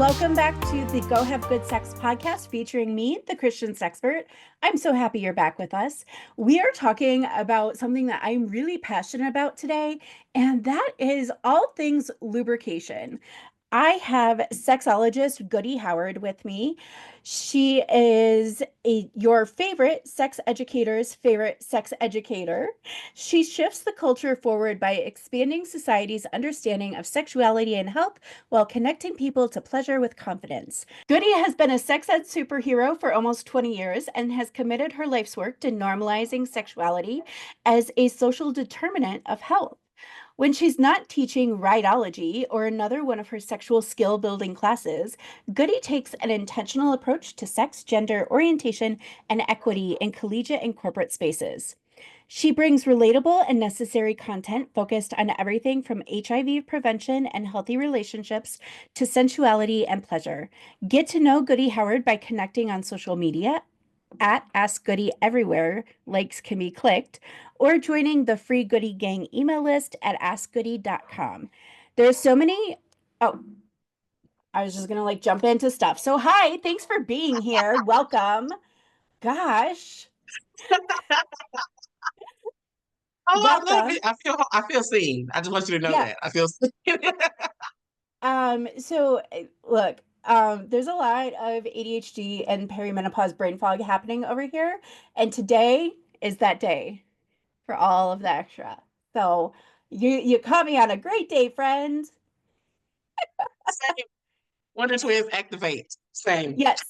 Welcome back to the Go Have Good Sex podcast featuring me, the Christian Sexpert. I'm so happy you're back with us. We are talking about something that I'm really passionate about today, and that is all things lubrication. I have sexologist Goody Howard with me. She is your favorite sex educator's favorite sex educator. She shifts the culture forward by expanding society's understanding of sexuality and health while connecting people to pleasure with confidence. Goody has been a sex ed superhero for almost 20 years and has committed her life's work to normalizing sexuality as a social determinant of health. When she's not teaching rhytology or another one of her sexual skill building classes, Goody takes an intentional approach to sex, gender, orientation, and equity in collegiate and corporate spaces. She brings relatable and necessary content focused on everything from HIV prevention and healthy relationships to sensuality and pleasure. Get to know Goody Howard by connecting on social media at Ask Goody everywhere, likes can be clicked, or joining the free Goody Gang email list at askgoody.com. There's so many. Oh, I was just gonna jump into stuff. So hi, thanks for being here. Welcome. Gosh. Oh, I love Welcome. it. I feel seen. I just want you to know Yeah. that. I feel seen. So look, there's a lot of ADHD and perimenopause brain fog happening over here, and today is that day for all of the extra. So you caught me on a great day, friend. Same. Wonder Twins activate. Same. Yes.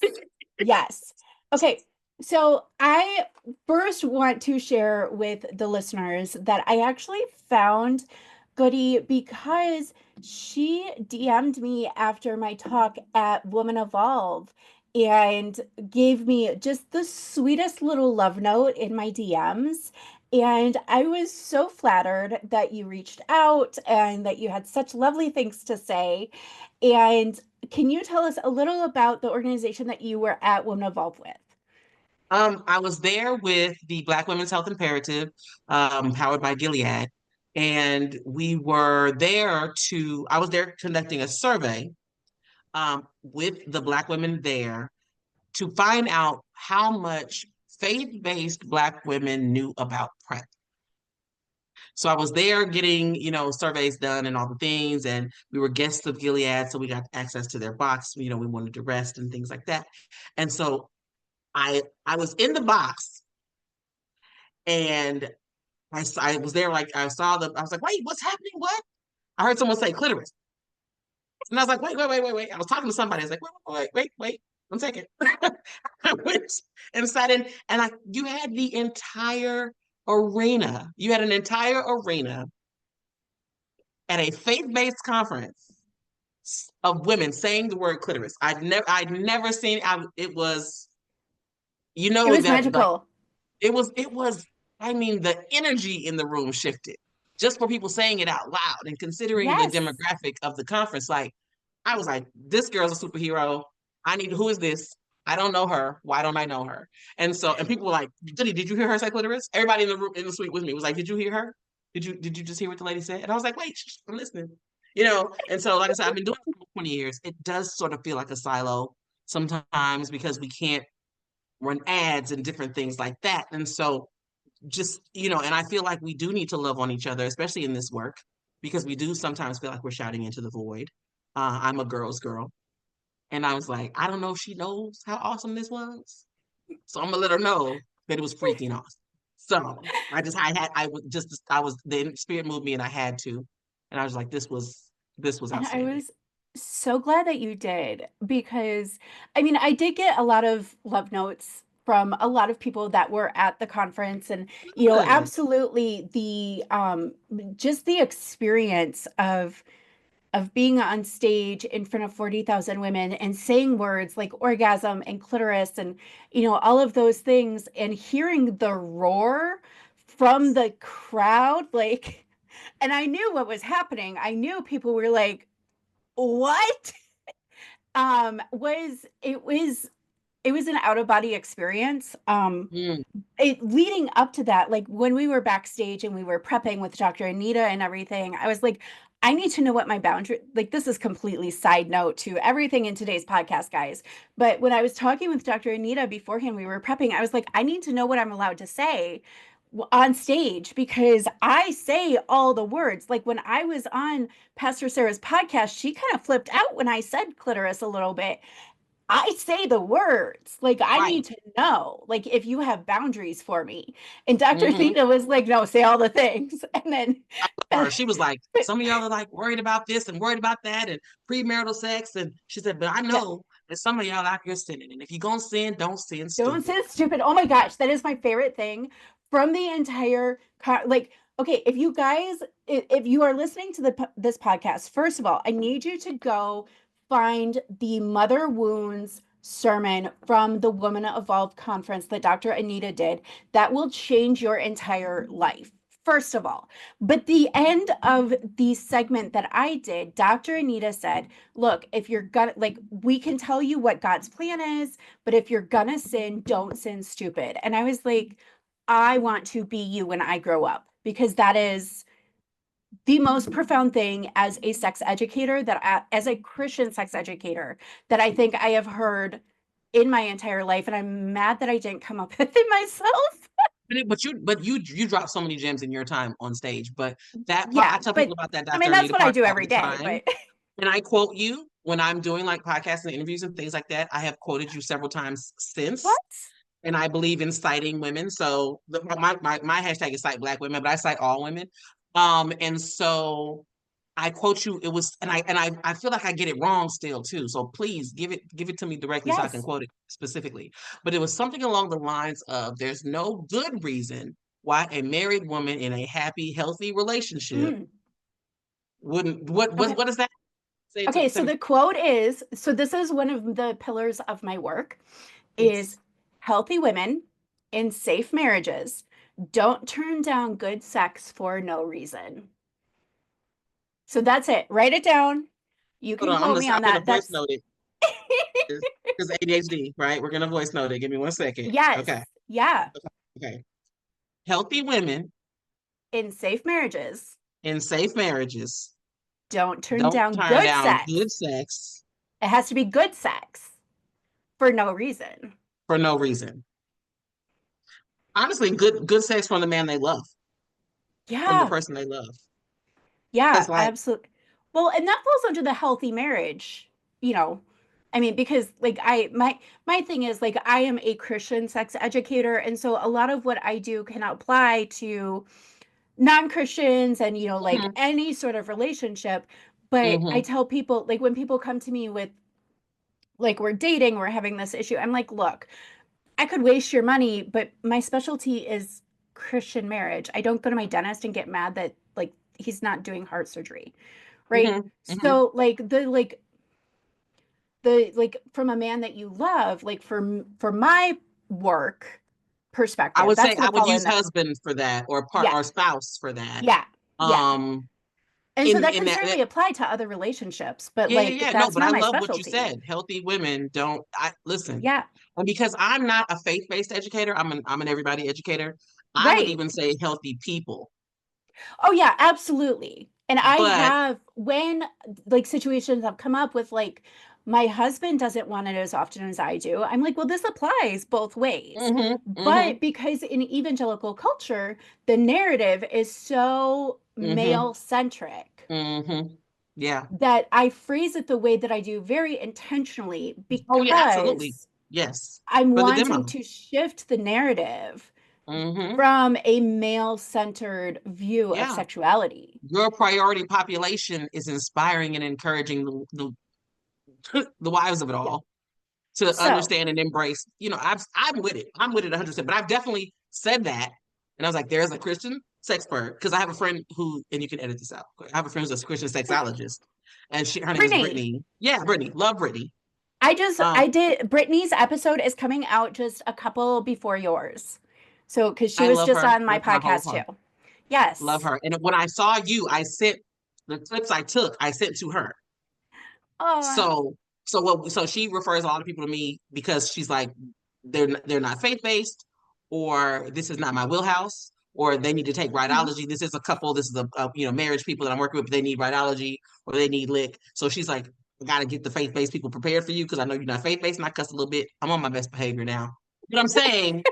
Yes. Okay. So I first want to share with the listeners that I actually found Goody because she DM'd me after my talk at Woman Evolve and gave me just the sweetest little love note in my DMs. And I was so flattered that you reached out and that you had such lovely things to say. And can you tell us a little about the organization that you were at Women Evolve with? I was there with the Black Women's Health Imperative, powered by Gilead. And I was there conducting a survey with the Black women there to find out how much faith-based Black women knew about PrEP. So I was there getting, surveys done and all the things, and we were guests of Gilead, so we got access to their box. We wanted to rest and things like that. And so I was in the box, and I was there, like I was like, wait, what's happening? What? I heard someone say clitoris, and I was like, wait. I was talking to somebody. I was like, wait, 1 second. I went and sat in, and you had the entire arena. You had an entire arena at a faith-based conference of women saying the word clitoris. I'd never seen. It was, It was that like magical. it was. I mean, the energy in the room shifted just for people saying it out loud and considering the Yes. demographic of the conference. Like, I was like, this girl's a superhero. Who is this? I don't know her. Why don't I know her? And people were like, did you hear her say clitoris? Everybody in the room, in the suite with me was like, did you hear her? Did you just hear what the lady said? And I was like, wait, I'm listening. And so, like I said, I've been doing it for 20 years. It does sort of feel like a silo sometimes because we can't run ads and different things like that. And so and I feel like we do need to love on each other, especially in this work, because we do sometimes feel like we're shouting into the void. I'm a girl's girl. And I was like, I don't know if she knows how awesome this was. So I'm gonna let her know that it was freaking awesome. So the spirit moved me and I had to. And I was like, this was And I outstanding. was so glad that you did because I mean, I did get a lot of love notes from a lot of people that were at the conference and Good. absolutely the just the experience of being on stage in front of 40,000 women and saying words like orgasm and clitoris and all of those things and hearing the roar from the crowd and I knew what was happening. I knew people were like, what? Was it was it was an out of body experience. Mm, Leading up to that, like when we were backstage and we were prepping with Dr. Anita and everything, I was like, I need to know what my boundary, like this is completely side note to everything in today's podcast, guys. But when I was talking with Dr. Anita beforehand, we were prepping, I was like, I need to know what I'm allowed to say on stage because I say all the words. Like when I was on Pastor Sarah's podcast, she kind of flipped out when I said clitoris a little bit. I say the words. Like, I right. need to know, like, if you have boundaries for me. And Dr. Mm-hmm. Theta was like, no, say all the things. And then, Her. She was like, some of y'all are like worried about this and worried about that and premarital sex. And she said, but I yeah, know that some of y'all out here sinning. And if you're going to sin, don't sin don't stupid. say stupid. Oh my gosh, that is my favorite thing from the entire, like, okay, if you guys, if you are listening to this podcast, first of all, I need you to go find the Mother Wounds sermon from the Woman Evolved conference that Dr. Anita did. That will change your entire life. First of all, but the end of the segment that I did, Dr. Anita said, look, if you're gonna, like, we can tell you what God's plan is, but if you're gonna sin, don't sin stupid. And I was like, I want to be you when I grow up because that is the most profound thing as a sex educator as a Christian sex educator, that I think I have heard in my entire life. And I'm mad that I didn't come up with it myself. But you drop so many gems in your time on stage. But that part, I Yeah, tell people but about that I Dr. mean, that's Anita what I part do all every the day. time. But And I quote you when I'm doing like podcasts and interviews and things like that. I have quoted you several times since. what? And I believe in citing women. So my hashtag is cite Black women, but I cite all women. And so I quote you. It was, and I feel like I get it wrong still too. So please give it to me directly so I can Yes. quote it specifically. But it was something along the lines of, "There's no good reason why a married woman in a happy, healthy relationship Mm. wouldn't." What Okay. what is that? Say it Okay. to So me. the quote is, so this is one of the pillars of my work is Yes. healthy women in safe marriages don't turn down good sex for no reason. So that's it. Write it down. You Hold can on, quote me I'm on gonna that. voice That's note it because ADHD, right? We're gonna voice note it. Give me 1 second. yes. Okay. Yeah. Okay. Healthy women In safe marriages, in safe marriages don't turn don't down turn good down sex. good sex It has to be good sex for no reason. for no reason. Honestly, good sex from the man they love, from the Yeah. person they love. Yeah, Because like, absolutely. Well, and that falls under the healthy marriage, you know. I mean, because like my thing is like I am a Christian sex educator, and so a lot of what I do can apply to non-Christians and like mhm, any sort of relationship. But I mhm, tell people like when people come to me with like we're dating, we're having this issue, I'm like, look, I could waste your money, but my specialty is Christian marriage. I don't go to my dentist and get mad that like he's not doing heart surgery, right? mhm, mhm. So like from a man that you love, like for my work I perspective, would that's say going I to would fall use in that. husband for that, or part Yeah, or spouse for that. yeah, yeah. Um, And so in that in can that certainly apply to other relationships, but Yeah, yeah, like yeah. No, that's but I not my love what you specialty. said. Healthy women don't. I listen, Yeah, and because I'm not a faith-based educator, I'm an everybody educator. I would right. even say healthy people. Oh yeah, absolutely. And I But have when like situations have come up with like my husband doesn't want it as often as I do. I'm like, well, this applies both ways. mm-hmm, mm-hmm, But because in evangelical culture, the narrative is so mm-hmm, male centric mm-hmm. Yeah. that I phrase it the way that I do very intentionally Oh yeah, absolutely. because Yes. I'm For the wanting demo. to shift the narrative Mm-hmm. from a male centered view of Yeah. sexuality. Your priority population is inspiring and encouraging the wives of it Yeah. all to So, understand and embrace. I'm with it. I'm with it 100%. But I've definitely said that, and I was like, there's a Christian sexpert because I have a friend who, and you can edit this out. I have a friend who's a Christian sexologist, and her name is Brittany, Brittany. Yeah, Brittany, love Brittany. I Um, did, Brittany's episode is coming out just a couple before yours. So, because she I was love just her on my with my whole podcast heart. too. Love Yes. her. And when I saw you, I sent the clips I took. I sent to her. Oh, So So she refers a lot of people to me because she's like, they're not faith based, or this is not my wheelhouse, or they need to take Mhm. rhydology. This is a couple. This is a marriage people that I'm working with. But they need rhydology or they need lick. So she's like, I got to get the faith based people prepared for you because I know you're not faith based, and I cuss a little bit. I'm on my best behavior now. But I'm saying,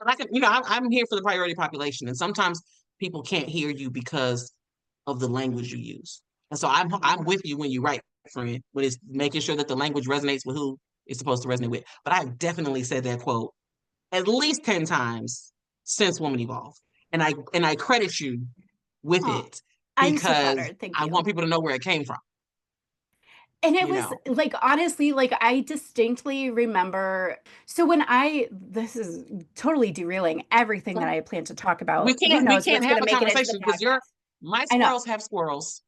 I can, I'm here for the priority population, and sometimes people can't hear you because of the language you use. And so I'm with you when you write, friend, when it's making sure that the language resonates with who it's supposed to resonate with. But I've definitely said that quote at least 10 times since Woman Evolve. And I credit you with Oh, it I'm so because flattered. Thank I want you. people to know where it came from, And it you was know. like, honestly, like I distinctly remember. So this is totally derailing everything that I plan to talk We about. Who can't we knows can't what's going have to a make it into the conversation because podcast? my I know. squirrels have squirrels.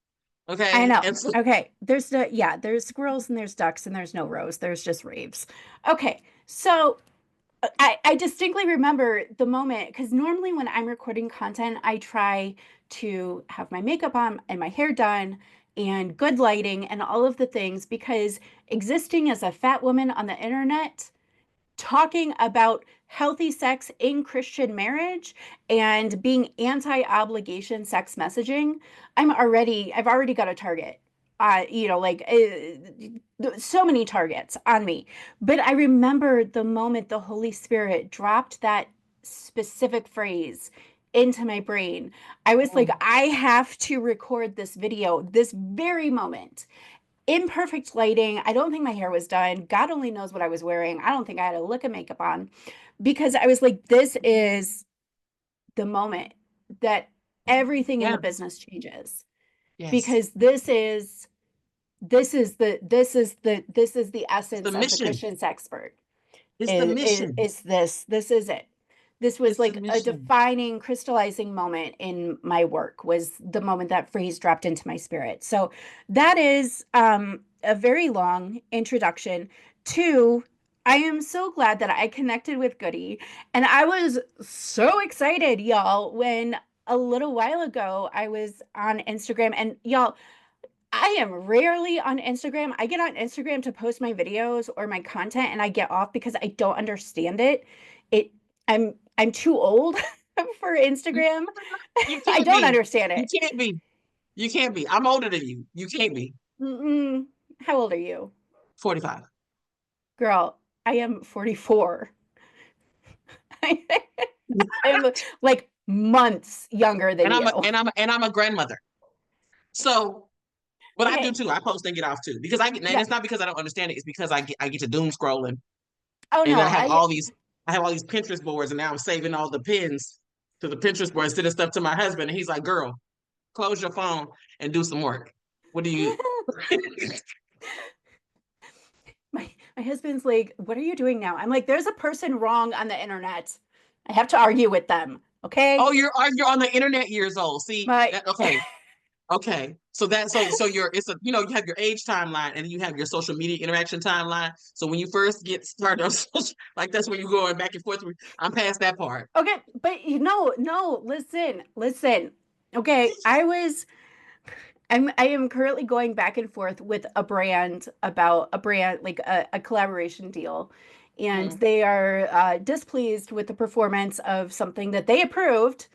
I Okay. know. And so Okay. There's squirrels and there's ducks and there's no rows. There's just raves. Okay. So I distinctly remember the moment because normally when I'm recording content, I try to have my makeup on and my hair done and good lighting and all of the things because existing as a fat woman on the internet talking about healthy sex in Christian marriage and being anti-obligation sex messaging, I've already got a target. So many targets on me. But I remember the moment the Holy Spirit dropped that specific phrase into my brain. I was like, mm, I have to record this video this very moment. Imperfect lighting. I don't think my hair was done. God only knows what I was wearing. I don't think I had a lick of makeup on because I was like, this is the moment that everything in yeah, the business changes yes. because this is the It's the essence of the mission. Christian Sexpert It's the mission. is this is it. This was It's the like a mission. defining crystallizing moment in my work was the moment that phrase dropped into my spirit. So that is a very long introduction to I am so glad that I connected with Goody, and I was so excited, y'all, when a little while ago I was on Instagram, and y'all, I am rarely on Instagram. I get on Instagram to post my videos or my content and I get off because I don't understand it. It I'm too old for You, Instagram. you I can't don't be. understand You it. can't be. You can't be. I'm older than you. You can't be. Mm-mm. How old are you? 45. Girl, I am 44. I am like months younger than And you. I'm a grandmother. So, but I do Okay. too. I post and get off too because I get, and Yeah. it's not because I don't understand it. It's because I get to doom scrolling, Oh and no, I have all these Pinterest boards, and now I'm saving all the pins to the Pinterest board, sending stuff to my husband, and he's like, "Girl, close your phone and do some work. What do you?" my husband's like, "What are you doing now?" I'm like, "There's a person wrong on the internet. I have to argue with them." Oh, Okay? you're on the internet years old. See My that? Okay, okay. So you're it's a you have your age timeline and you have your social media interaction timeline. So when you first get started on social, like that's when you're going back and forth. I'm past that part. okay, but no, listen. Okay, I am currently going back and forth with a brand about a brand like a collaboration deal, and Mm-hmm. they are displeased with the performance of something that they approved.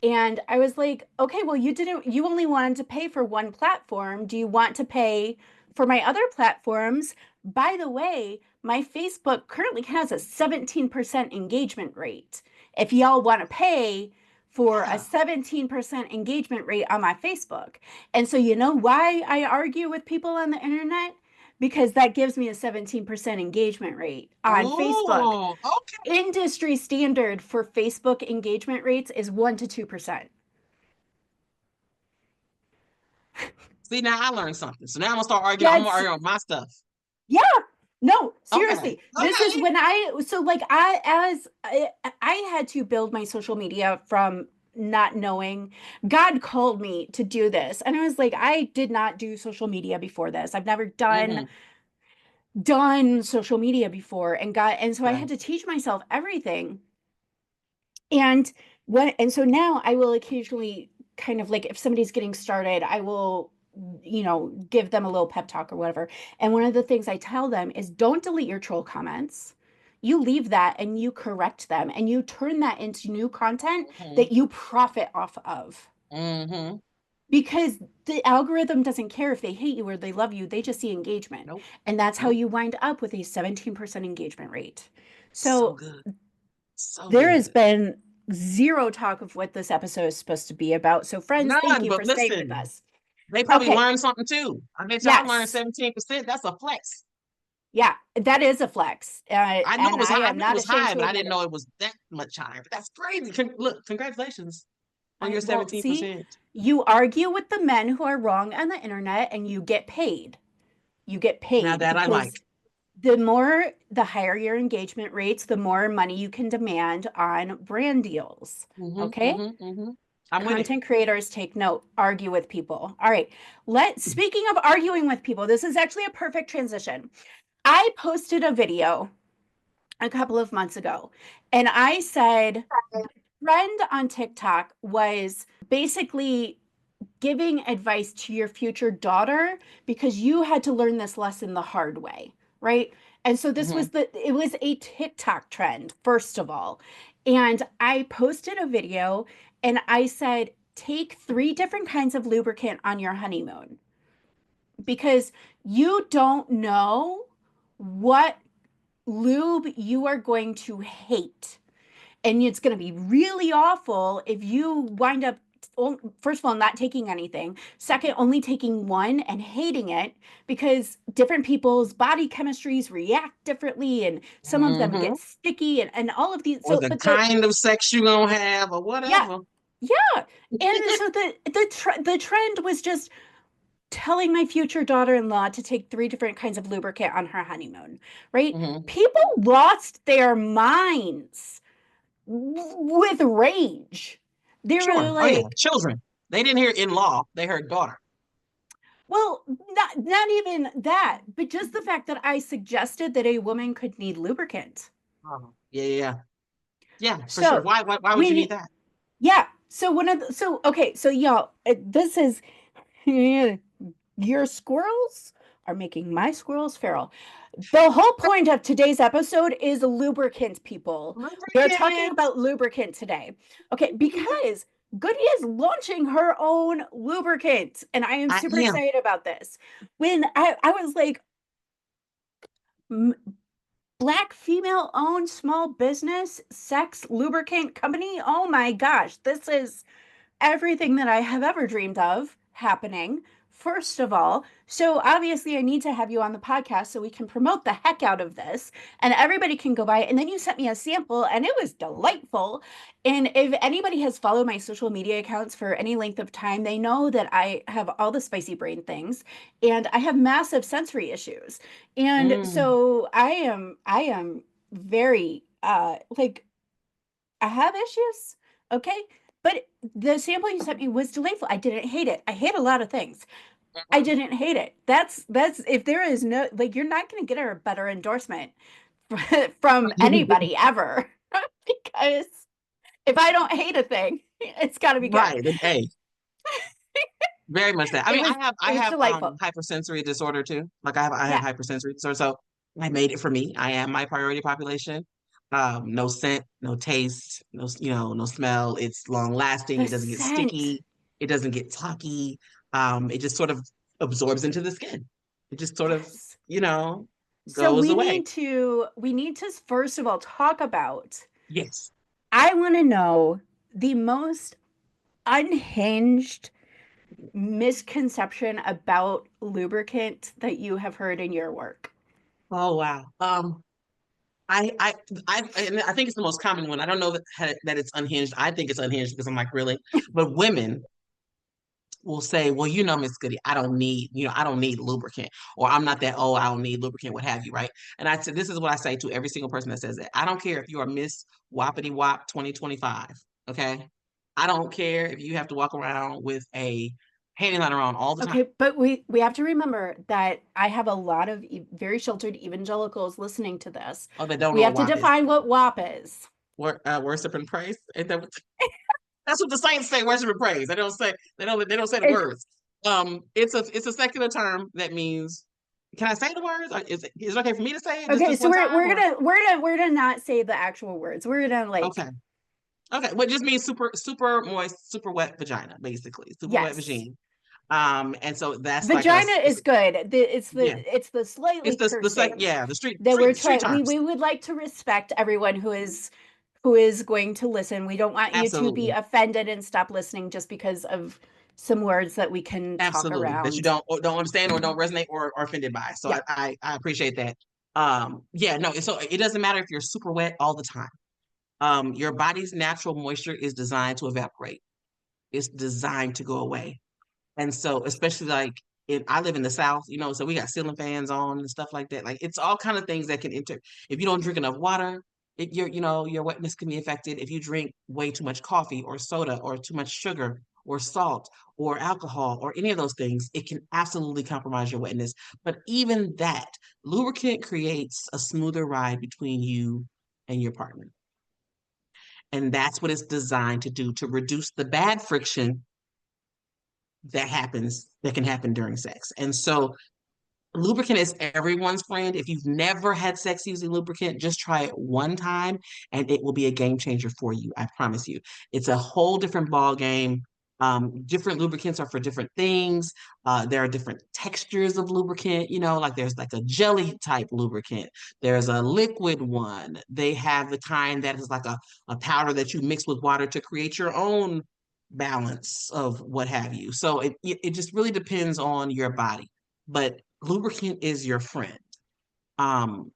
And I was like, okay, well, you only wanted to pay for one platform. Do you want to pay for my other platforms? By the way, my Facebook currently has a 17% engagement rate. If y'all want to pay for a Yeah. 17% engagement rate on my Facebook. And so, you know why I argue with people on the internet? Because that gives me a 17% engagement rate on Facebook. Oh, okay. Industry standard for Facebook engagement rates is 1 to 2%. See, now I learned something. So now I'm gonna start arguing. I'm gonna That's argue on my stuff. yeah. No, Okay. seriously. This is Okay. when I had to build my social media from not knowing. God called me to do this. And I was like, I did not do social media before this. I've never Mm-hmm. done social media before and so I Right. had to teach myself everything. And so now I will occasionally kind of like if somebody's getting started, I will give them a little pep talk or whatever. And one of the things I tell them is don't delete your troll comments. You leave that and you correct them and you turn that into new content Mm-hmm. that you profit off of. Mm-hmm. Because the algorithm doesn't care if they hate you or they love you, they just see engagement. Nope. And that's how Nope. you wind up with a 17% engagement rate. So So good. So there has good. been zero talk of what this episode is supposed to be about. So, friends, thank None, you but for staying with listen, us. they probably Okay. learned something too. I bet y'all learned Yes. 17%. That's a flex. Yeah, that is a flex. I knew it And was I high. I am knew it not was ashamed high, to but I admit didn't it. know it was that much higher. But that's crazy. Look, congratulations on your Well, see, 17%. you argue with the men who are wrong on the internet and you get paid. You get Now paid that I like. because the higher your engagement rates, the more money you can demand on brand deals. Mm-hmm, Okay? mm-hmm, mm-hmm. I'm with it. Content creators take note, argue with people. All right. Speaking of arguing with people, this is actually a perfect transition. I posted a video a couple of months ago and I said the trend on TikTok was basically giving advice to your future daughter because you had to learn this lesson the hard way, right? And so Mm-hmm. it was a TikTok trend, first of all. And I posted a video and I said, take 3 different kinds of lubricant on your honeymoon because you don't know what lube you are going to hate, and it's going to be really awful if you wind up, first of all, not taking anything, second, only taking one and hating it because different people's body chemistries react differently and some of them Mm-hmm. get sticky and all of these. Or So the but kind of sex you gonna have or yeah, whatever. yeah. And so the trend was just telling my future daughter-in-law to take 3 different kinds of lubricant on her honeymoon, right? Mm-hmm. People lost their minds with rage. They were Sure. Oh yeah. like, Children. They didn't hear in law. They heard daughter. well, not even that, but just the fact that I suggested that a woman could need lubricant. Oh. Yeah, yeah, yeah. Yeah, for sure. So Why would you need we, that? yeah. So okay, so y'all, this is your squirrels are making my squirrels feral. The whole point of today's episode is lubricant, people. We are talking Lubricant. about lubricant today. Okay, because Goody is launching her own lubricant, and I am I super am. excited about this. When I was like, Black female owned small business sex lubricant company. Oh my gosh, this is everything that I have ever dreamed of happening. First of all, so obviously I need to have you on the podcast so we can promote the heck out of this and everybody can go buy it. And then you sent me a sample and it was delightful. And if anybody has followed my social media accounts for any length of time, they know that I have all the spicy brain things and I have massive sensory issues. And Mm. so I am very like I have issues. Okay. But the sample you sent me was delightful. I didn't hate it. I hate a lot of things. I didn't hate it. That's if there is no like you're not going to get a better endorsement from anybody ever because if I don't hate a thing, it's got to be good. Right. Hey, very much that. I It mean, was I it was have delightful. hypersensory disorder too. Like I have Yeah. hypersensory disorder. So I made it for me. I am my priority population. No scent, no taste, no smell. It's long lasting. The It doesn't get scent. sticky. It doesn't get tacky. It just sort of absorbs into the skin. It just sort of, Yes. you know, So goes away. we need to first of all talk about Yes. I want to know the most unhinged misconception about lubricant that you have heard in your work? Oh wow. I I and I think it's the most common one. I don't know that it's unhinged. I think it's unhinged because I'm like, really? But women will say, well, Miss Goody, I don't need lubricant, or I'm not that old, I don't need lubricant, what have you, right? And I said, this is what I say to every single person that says that. I don't care if you are Miss Whoppity Wop 2025, okay? I don't care if you have to walk around with a panty liner on all the time. Okay, but we have to remember that I have a lot of very sheltered evangelicals listening to this. Oh, they don't We know have what to WAP is. define what WAP is. Worship and praise. Ain't that what, that's what the saints say, worship and praise. They don't say the It's words. It's a secular term that means. Can I say the words? Is it okay for me to say it just Okay, this so one we're time? we're Or gonna we're gonna we're gonna not say the actual words. We're gonna okay, like okay. What just means super moist, super wet vagina, basically, super wet yes. vagina. And so that's like a Vagina is good. It's yeah. the slightly cursing Yeah, the street that we're street street trying. We terms. would like to respect everyone who is going to listen. We don't want you to be Absolutely. offended and stop listening just because of some words that we can talk Absolutely. That you around. don't understand or don't resonate or offended by. So Yeah. I appreciate that. Yeah, no, so it doesn't matter if you're super wet all the time. Your body's natural moisture is designed to evaporate. It's designed to go away. And so, especially like I live in the South, so we got ceiling fans on and stuff like that. Like it's all kind of things that can enter. If you don't drink enough water, your wetness can be affected. If you drink way too much coffee or soda or too much sugar or salt or alcohol or any of those things, it can absolutely compromise your wetness. But even that, lubricant creates a smoother ride between you and your partner. And that's what it's designed to do, to reduce the bad friction that can happen during sex. And so lubricant is everyone's friend. If you've never had sex using lubricant, just try it one time and it will be a game changer for you. I promise you. It's a whole different ball game. Different lubricants are for different things. There are different textures of lubricant, like there's like a jelly type lubricant. There's a liquid one. They have the kind that is like a powder that you mix with water to create your own balance of what have you. So it just really depends on your body. But lubricant is your friend. Um,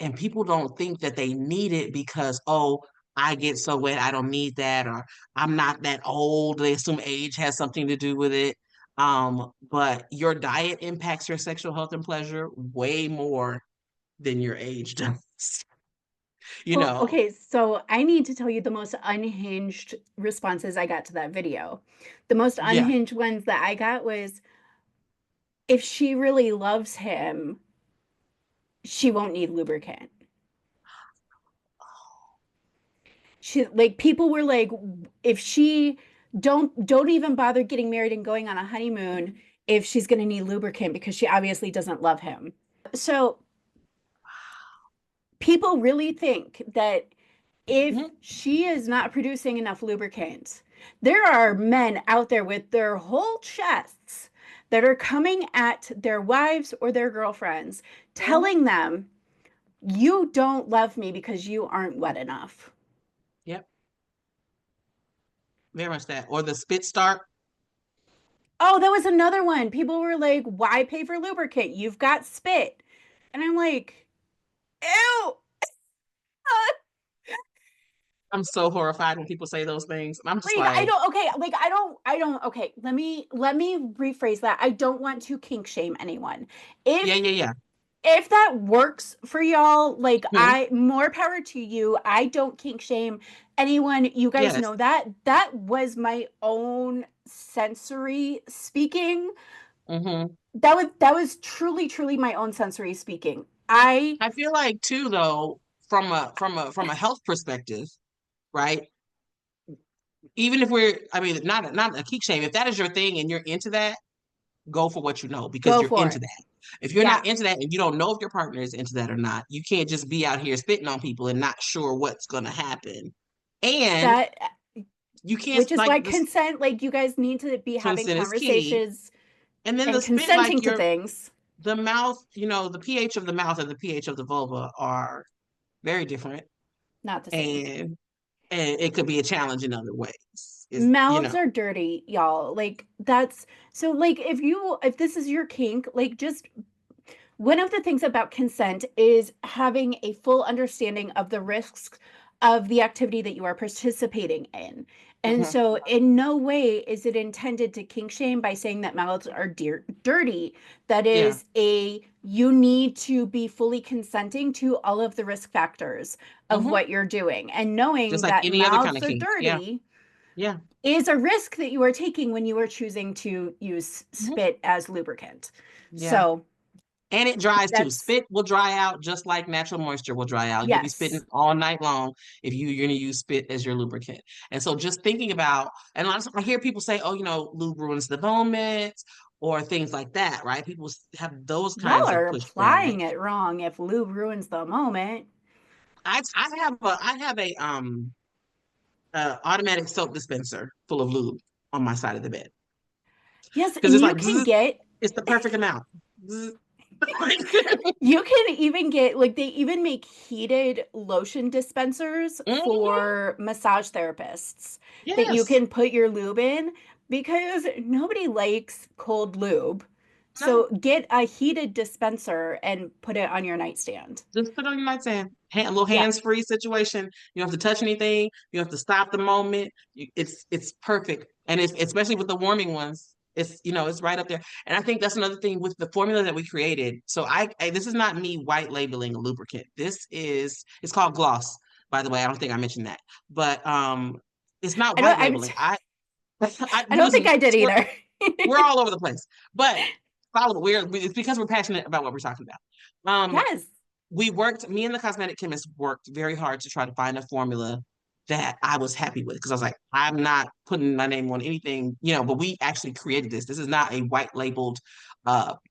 and people don't think that they need it because, oh, I get so wet, I don't need that, or I'm not that old. They assume age has something to do with it. But your diet impacts your sexual health and pleasure way more than your age does. you Well, know, okay, so I need to tell you the most unhinged responses I got to that video. The most yeah. unhinged ones that I got was if she really loves him, she won't need lubricant. She like people were like if she don't even bother getting married and going on a honeymoon if she's going to need lubricant because she obviously doesn't love him. So people really think that if Mhm. she is not producing enough lubricant, there are men out there with their whole chests that are coming at their wives or their girlfriends, Mhm. telling them, you don't love me because you aren't wet enough. Yep, very much that. Or the spit start. Oh, that was another one. People were like, why pay for lubricant? You've got spit. And I'm like, ew. I'm so horrified when people say those things. And I'm just Like I like, don't okay, like I don't okay, let me rephrase that. I don't want to kink shame anyone. yeah, If yeah, yeah. if that works for y'all, like Mhm. I more power to you. I don't kink shame anyone. You guys Yes. know that. That was my own sensory speaking. Hmm. That was truly my own sensory speaking. I I feel like too, though, from a health perspective, right? Even if I mean, not a kink shame. If that is your thing and you're into that, go for what you know because go you're for into it. that. If you're Yeah. not into that and you don't know if your partner is into that or not, you can't just be out here spitting on people and not sure what's going to happen. And That you can't which is why like this. consent, like you guys need to be having Consent is key. conversations And then the and spit, like consenting to things. the mouth, the pH of the mouth and the pH of the vulva are very different, Not the same. and it could be a challenge in other ways. Is Mouths are dirty, y'all. Like that's so like if this is your kink, like just one of the things about consent is having a full understanding of the risks of the activity that you are participating in. And Mhm. so, in no way is it intended to kink shame by saying that mouths are dirty. That Yeah. is you need to be fully consenting to all of the risk factors of Hmm. what you're doing. And Just knowing like that any other kind mouths of are kink. Yeah. dirty Yeah. is a risk that you are taking when you are choosing to use Hmm. spit as lubricant. Yeah. So, And it dries too. That's Spit will dry out just like natural moisture will dry out. You'll be spitting yes. all night long if you're going to use spit as your lubricant. And so just thinking about, and a lot of times I hear people say, oh, lube ruins the moment or things like that, right? People have those Y'all kinds of are pushback. applying it wrong if lube ruins the moment. I have a automatic soap dispenser full of lube on my side of the bed Yes, because and it's you like can zzz, get it's the perfect amount. Zzz. you can even get like they even make heated lotion dispensers Mhm. for massage therapists that you Yes. can put your lube in because nobody likes cold lube. No. So get a heated dispenser and put it on your nightstand. Just put it on your nightstand. Little Yeah. hands-free situation. You don't have to touch anything. You don't have to stop the moment. It's perfect. And it's especially with the warming ones. It's right up there. And I think that's another thing with the formula that we created. So this is not me white labeling a lubricant. It's called Gloss, by the way. I don't think I mentioned that. But it's not I don't white I'm labeling. I I don't think listen, I did either. we're all over the place. But it's because we're passionate about what we're talking about. Yes. Me and the cosmetic chemist worked very hard to try to find a formula that I was happy with because I was like, I'm not putting my name on anything, but we actually created this. This is not a white labeled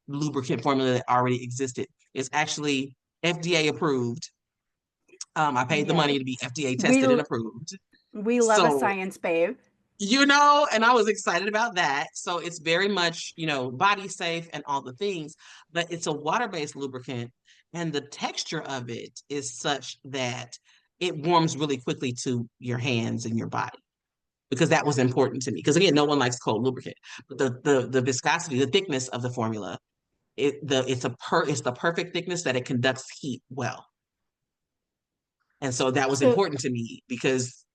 lubricant formula that already existed. It's actually FDA approved. I paid the Yes. money to be FDA We tested and approved. we love a So science babe. and I was excited about that. So it's very much, body safe and all the things, but it's a water-based lubricant and the texture of it is such that it warms really quickly to your hands and your body because that was important to me. Because again, no one likes cold lubricant, but the viscosity, the thickness of the formula, it's the perfect thickness that it conducts heat well. And so that was So, important to me because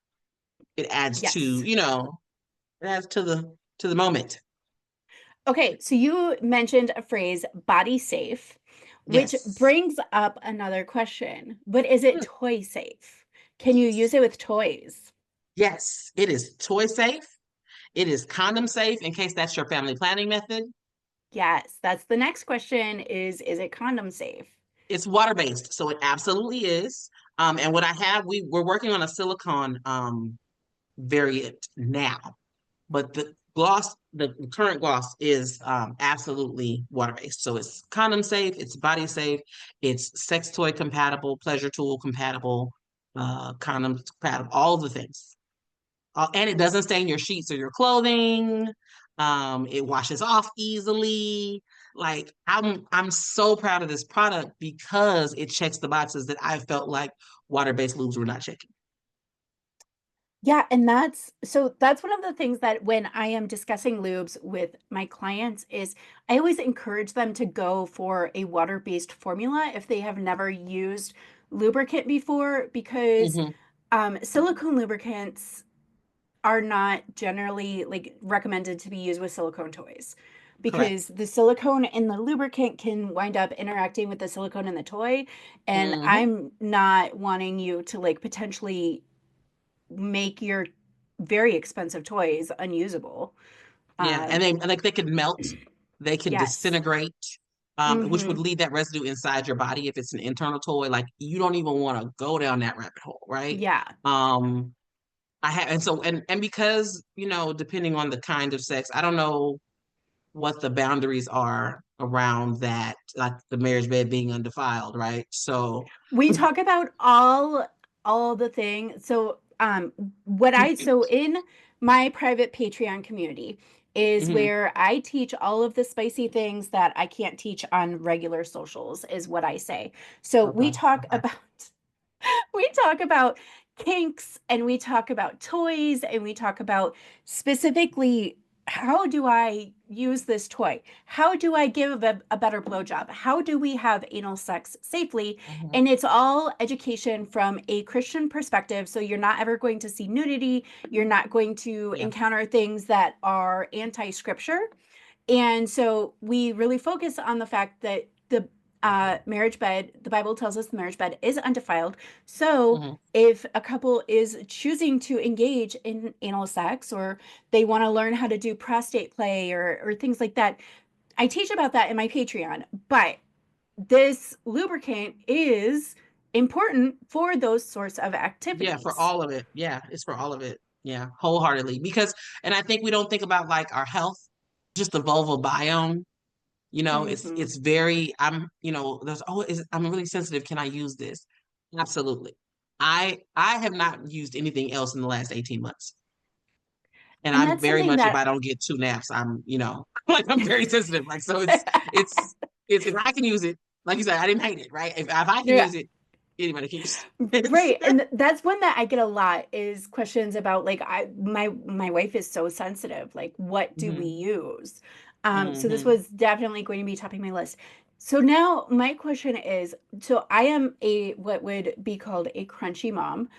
it adds to, yes. it adds to the moment. Okay, so you mentioned a phrase body safe, which Yes. brings up another question. But is it Hmm. toy safe? Can you use it with toys? Yes, it is toy safe. It is condom safe in case that's your family planning method. Yes, that's the next question is it condom safe? It's water based, so it absolutely is. And what I have, we're working on a silicone variant now, but the current gloss is absolutely water based. So it's condom safe, it's body safe, it's sex toy compatible, pleasure tool compatible, condom compatible, all of the things. And it doesn't stain your sheets or your clothing. It washes off easily. Like I'm so proud of this product because it checks the boxes that I felt like water-based lubes were not checking. Yeah, and that's one of the things that when I am discussing lubes with my clients is I always encourage them to go for a water-based formula if they have never used lubricant before because Hmm. silicone lubricants are not generally like recommended to be used with silicone toys because Correct. the silicone in the lubricant can wind up interacting with the silicone in the toy, and Hmm. I'm not wanting you to like potentially make your very expensive toys unusable. Yeah, and Um, they could melt, they could yes. disintegrate, which would Mm-hmm. leave that residue inside your body if it's an internal toy. Like you don't even want to go down that rabbit hole, right? Yeah. Um, I have, and so and because depending on the kind of sex, I don't know what the boundaries are around that, like the marriage bed being undefiled, right? So, We talk about all the things. So so in my private Patreon community is mhm, where I teach all of the spicy things that I can't teach on regular socials is what I say. So we okay, talk okay, about we talk about kinks and we talk about toys and we talk about specifically how do I use this toy? How do I give a better blowjob? How do we have anal sex safely? mhm, And it's all education from a Christian perspective. So you're not ever going to see nudity. You're not going to yeah, encounter things that are anti scripture. And so we really focus on the fact that the marriage bed, the Bible tells us the marriage bed is undefiled. So mhm, if a couple is choosing to engage in anal sex or they want to learn how to do prostate play or things like that, I teach about that in my Patreon. But this lubricant is important for those sorts of Yeah, for activities. all of it. Yeah, it's for all of it. Yeah, wholeheartedly. Because, and I think we don't think about like our health, just the vulval biome. Hmm. It's very, there's always, I'm really sensitive. Can I use this? Absolutely. I have not used anything else in the last 18 months. And And I'm that's very something much, if that I don't get two naps, like I'm very sensitive. Like, so it's, if I can use it, like you said, I didn't hate it, right? If I can yeah. use it, anybody can use it. Right. And that's one that I get a lot is questions about like my wife is so sensitive. Like what do we hmm use? So this hmm was definitely going to be topping my list. So now my question is, so I am a what would be called a crunchy mom.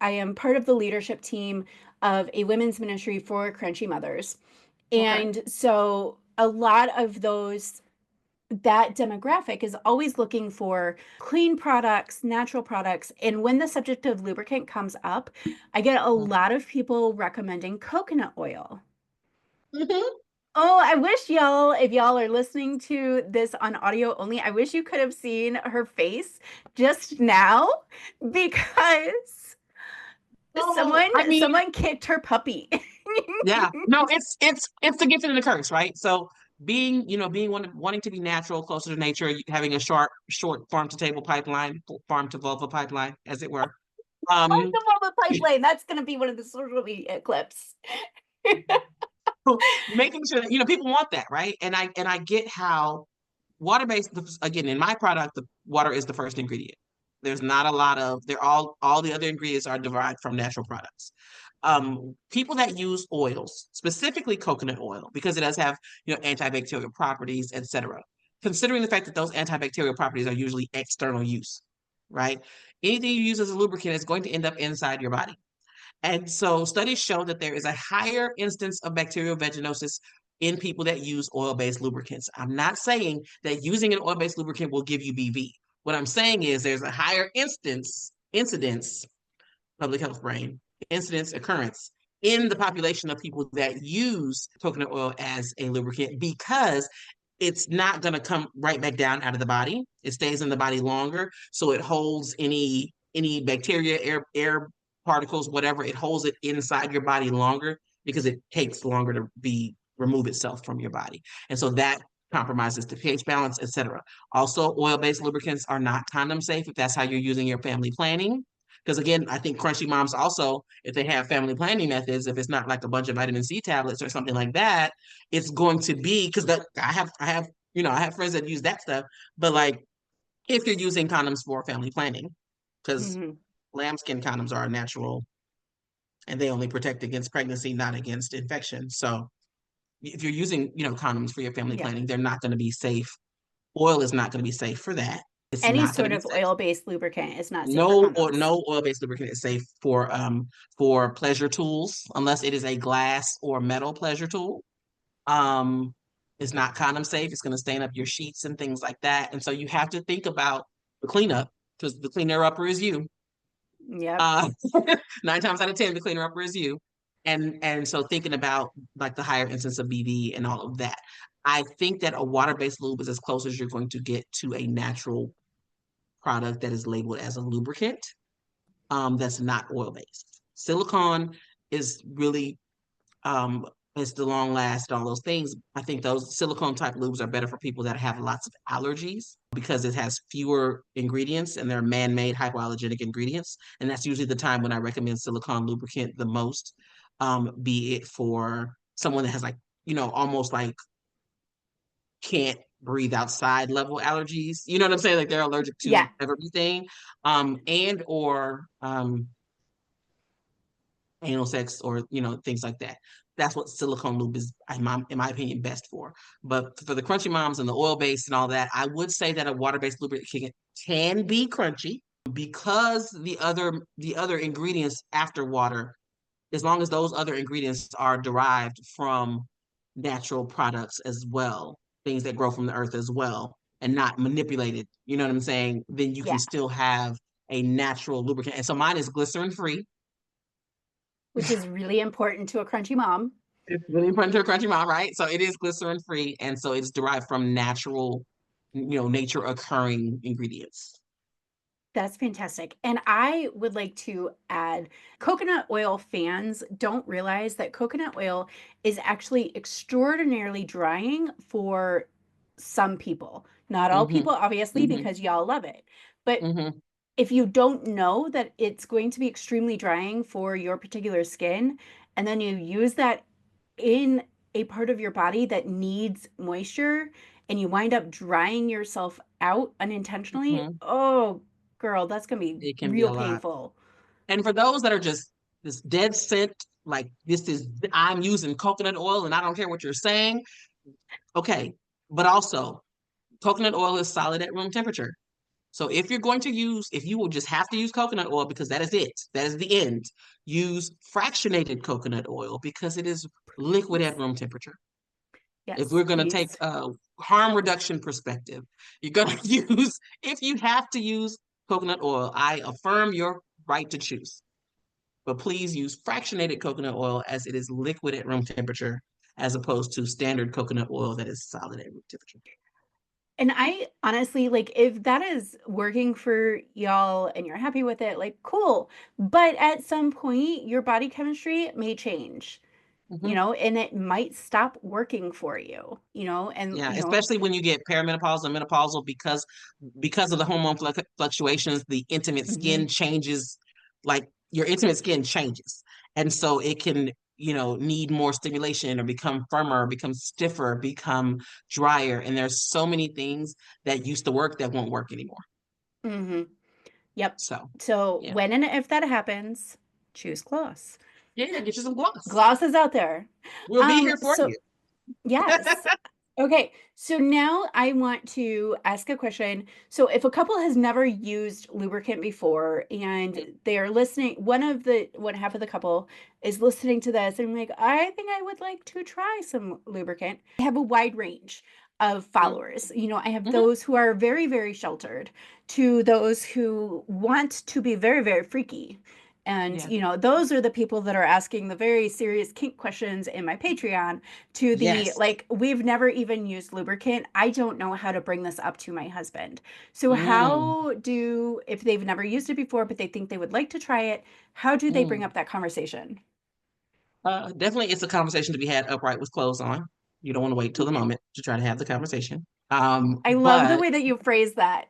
I am part of the leadership team of a women's ministry for crunchy mothers. Okay. And so a lot of those that demographic is always looking for clean products, natural products. And when the subject of lubricant comes up, I get a lot of people recommending coconut oil. hmm Oh, I wish y'all, if y'all are listening to this on audio only, I wish you could have seen her face just now because So, I mean, someone kicked her puppy. yeah, no, it's the gift and the curse, right? So being wanting to be natural, closer to nature, having a short farm to table pipeline, farm to vulva pipeline, as it were. Um, The Velvet Pipeline. That's going to be one of the social media clips. making sure that people want that, right? And I get how water-based, again, in my product, the water is the first ingredient. There's not a lot of, they're all the other ingredients are derived from natural products. People that use oils, specifically coconut oil, because it does have, antibacterial properties, etc. Considering the fact that those antibacterial properties are usually external use, right? Anything you use as a lubricant is going to end up inside your body. And so studies show that there is a higher instance of bacterial vaginosis in people that use oil-based lubricants. I'm not saying that using an oil-based lubricant will give you BV. What I'm saying is there's a higher incidence, public health brain, incidence occurrence in the population of people that use coconut oil as a lubricant because it's not going to come right back down out of the body. It stays in the body longer, so it holds any bacteria, air particles, whatever. It holds it inside your body longer because it takes longer to be remove itself from your body, and so that compromises the pH balance, etc. Also, oil-based lubricants are not condom safe if that's how you're using your family planning. Because again, I think crunchy moms also, if they have family planning methods, if it's not like a bunch of vitamin C tablets or something like that, it's going to be because I have friends that use that stuff, but like if you're using condoms for family planning, because Mhm. lambskin condoms are natural and they only protect against pregnancy, not against infection. So if you're using, condoms for your family Yeah. planning, they're not going to be safe. Oil is not going to be safe for that. It's Any not going to sort be of safe. oil-based lubricant is not safe for condoms. No oil-based lubricant is safe for pleasure tools unless it is a glass or metal pleasure tool. Um, it's not condom safe. It's going to stain up your sheets and things like that. And so you have to think about the cleanup because the cleaner upper is you. Yep. Uh, 9 times out of 10, the cleaner upper is you. And so thinking about like the higher instance of BV and all of that, I think that a water-based lube is as close as you're going to get to a natural product that is labeled as a lubricant, that's not oil-based. Silicone is really um, it's the long last, all those things. I think those silicone type lubes are better for people that have lots of allergies because it has fewer ingredients and they're man-made hypoallergenic ingredients. And that's usually the time when I recommend silicone lubricant the most, be it for someone that has like, almost like can't breathe outside level allergies. You know what I'm saying? Like they're allergic to Yeah. everything, and or anal sex or things like that. That's what silicone lube is, in my opinion, best for. But for the crunchy moms and the oil based and all that, I would say that a water based lubricant can be crunchy because the other ingredients after water, as long as those other ingredients are derived from natural products as well, things that grow from the earth as well, and not manipulated. You know what I'm saying? Then you can Yeah. still have a natural lubricant. And so mine is glycerin free. Which is really important to a crunchy mom. It's really important to a crunchy mom, right? So it is glycerin free, and so it's derived from natural. nature occurring ingredients. That's fantastic. And I would like to add coconut oil fans don't realize that coconut oil is actually extraordinarily drying for some people. Not all Mm-hmm. people, obviously, Mm-hmm. because y'all love it. But Mm-hmm. if you don't know that it's going to be extremely drying for your particular skin, and then you use that in a part of your body that needs moisture, and you wind up drying yourself out unintentionally, Mm-hmm. oh, girl, that's going to be It can be real a lot. painful. And for those that are just this dead scent, like I'm using coconut oil and I don't care what you're saying. Okay. But also, coconut oil is solid at room temperature. So if you will just have to use coconut oil because that is it, that is the end, use fractionated coconut oil because it is liquid at Please. room temperature. If Yes, we're going to take please. a harm reduction perspective, you're going to use, if you have to use coconut oil, I affirm your right to choose. But please use fractionated coconut oil as it is liquid at room temperature, as opposed to standard coconut oil that is solid at room temperature. And I honestly, like, if that is working for y'all and you're happy with it, like, cool. But at some point, your body chemistry may change, Mm-hmm. and it might stop working for you, and, Yeah, especially when you get perimenopausal and menopausal because of the hormone fluctuations, the intimate mhm, skin changes, like your intimate skin changes. And so it can, need more stimulation or become firmer, become stiffer, become drier. And there's so many things that used to work that won't work anymore. mhm. Yep. So, So yeah. when and if that happens, choose gloss. Yeah, get you some gloss. Gloss is out there. We'll be here for So you. yes. Okay, so now I want to ask a question. So if a couple has never used lubricant before and they're listening, one half of the couple is listening to this and like, I think I would like to try some lubricant. I have a wide range of Mm-hmm. followers. I have Mm-hmm. those who are very, very sheltered to those who want to be very, very freaky. And, Yeah. those are the people that are asking the very serious kink questions in my Patreon to the Yes. like, we've never even used lubricant. I don't know how to bring this up to my husband. So, Mm, if they've never used it before, but they think they would like to try it, how do they bring mm. up that conversation? Definitely, it's a conversation to be had upright with clothes on. You don't want to wait till the Okay. moment to try to have the conversation. I love the But way that you phrase that.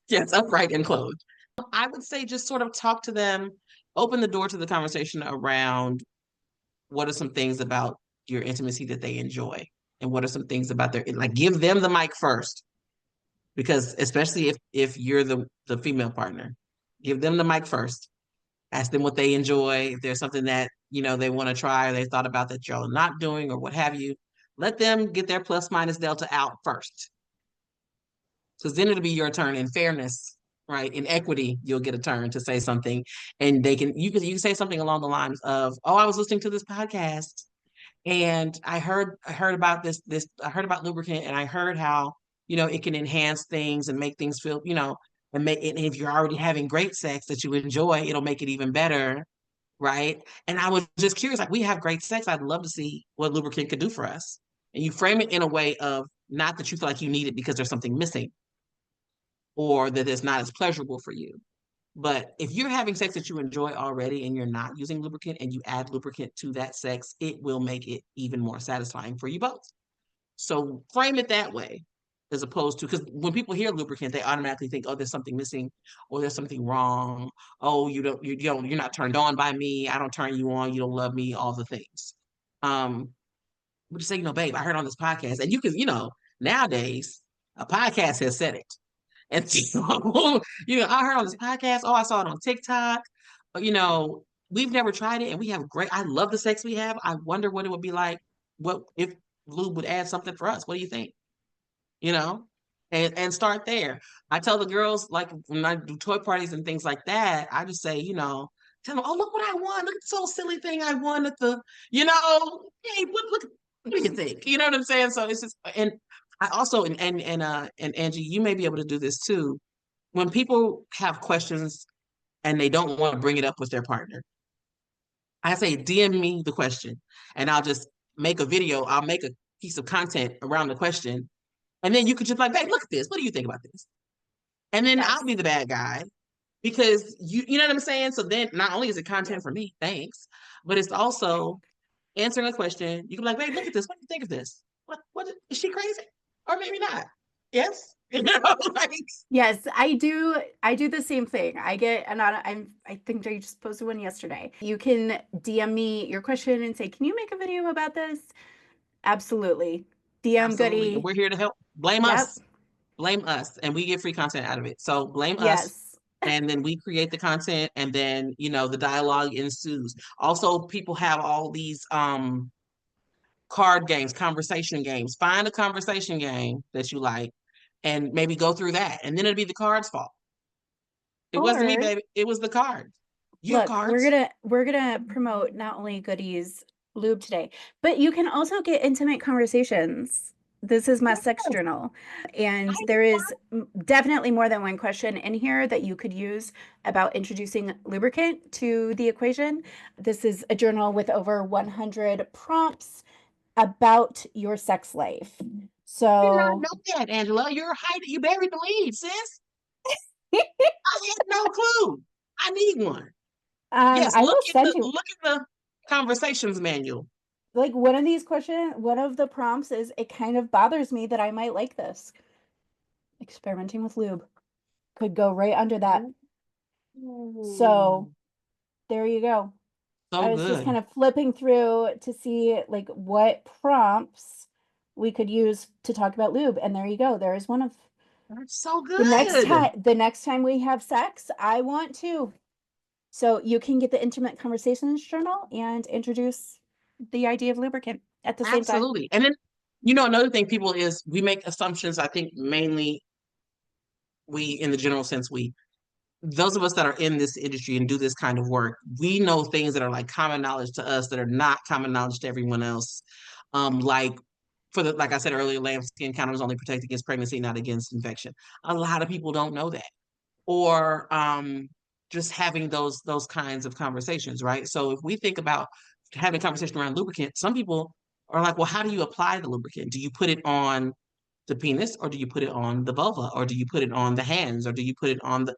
yes, upright and clothed. I would say just sort of talk to them, open the door to the conversation around what are some things about your intimacy that they enjoy, and what are some things about their like. Give them the mic first, because especially if you're the female partner, give them the mic first. Ask them what they enjoy. If there's something that they want to try or they thought about that y'all are not doing or what have you, let them get their plus minus delta out first, because then it'll be your turn. In fairness, right? In equity, you'll get a turn to say something, and you can say something along the lines of, "Oh, I was listening to this podcast, and I heard about this I heard about lubricant, and I heard how it can enhance things and make things feel and if you're already having great sex that you enjoy, it'll make it even better." Right. And I was just curious, like, we have great sex. I'd love to see what lubricant could do for us. And you frame it in a way of not that you feel like you need it because there's something missing or that it's not as pleasurable for you. But if you're having sex that you enjoy already and you're not using lubricant and you add lubricant to that sex, it will make it even more satisfying for you both. So frame it that way, as opposed to, because when people hear lubricant, they automatically think, oh, there's something missing or there's something wrong. Oh, you're not turned on by me. I don't turn you on. You don't love me, all the things. Um, but just say, babe, I heard on this podcast, and you can, nowadays a podcast has said it. And so, I heard on this podcast, oh, I saw it on TikTok. But, we've never tried it and we have I love the sex we have. I wonder what it would be like. What if Lube would add something for us? What do you think? You know? And start there. I tell the girls, like when I do toy parties and things like that, I just say, tell them, oh, look what I won. Look at this little silly thing I won at hey, what do you think? You know what I'm saying? So it's just, and I also, and Angie, you may be able to do this too. When people have questions and they don't want to bring it up with their partner, I say, DM me the question and I'll just make a video. I'll make a piece of content around the question And then you could just like, babe, look at this. What do you think about this? And then I'll be Yes. the bad guy because you know what I'm saying? So then not only is it content for me, thanks, but it's also answering a question. You can be like, babe, look at this. What do you think of this? What is she crazy? Or maybe not. Yes. Like, Yes, I do. I do the same thing. I get and I think I just posted one yesterday. You can DM me your question and say, "Can you make a video about this?" Absolutely. DM absolutely. And Goody. we're here to help. Blame Yep. us. Blame us. And we get free content out of it. So blame us. Yes. And then we create the content and then, the dialogue ensues. Also, people have all these card games, conversation games. Find a conversation game that you like and maybe go through that. And then it'll be the card's fault. It wasn't me, Or baby. It was the card. You have look, cards. we're gonna promote not only Goody's Lube today, but you can also get intimate conversations. This is my sex Yes. journal, and I there is definitely more than one question in here that you could use about introducing lubricant to the equation. This is a journal with over 100 prompts about your sex life. did not So, know that, Angela. You're hiding. You buried the lead, sis. I had no clue. I need one. Yes, I will send you look at the conversations manual. like one of the prompts is it kind of bothers me that I might like this. Experimenting with lube could go right under that. So Ooh, there you go. so I was just good. kind of flipping through to see like what prompts we could use to talk about lube. And there you go. There is one of That's so the good. next time we have sex, I want to. So you can get the intimate conversations journal and introduce the idea of lubricant at the same time. Absolutely. And then, another thing, people, is we make assumptions. I think mainly we, in the general sense, those of us that are in this industry and do this kind of work, we know things that are like common knowledge to us that are not common knowledge to everyone else. Like like I said earlier, lambskin condom is only protect against pregnancy, not against infection. A lot of people don't know that, or just having those kinds of conversations, right? So if we think about having a conversation around lubricant, some people are like, well, how do you apply the lubricant? Do you put it on the penis, or do you put it on the vulva, or do you put it on the hands, or do you put it on the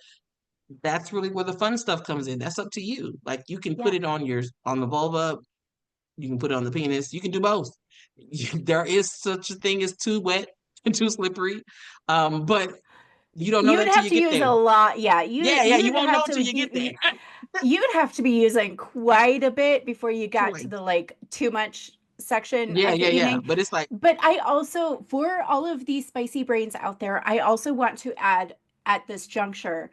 that's really where the fun stuff comes in. That's up to you. Like you can put Yeah. it on the vulva, you can put it on the penis, you can do both. There is such a thing as too wet and too slippery. But you don't know You would that till have you to get use a there. lot. Yeah, Yeah, you you'd won't know have until to you get there. you'd have to be using quite a bit before you got to Right. the like too much section Yeah, at the yeah, yeah. beginning. But it's like, But I also, for all of these spicy brains out there, I also want to add at this juncture,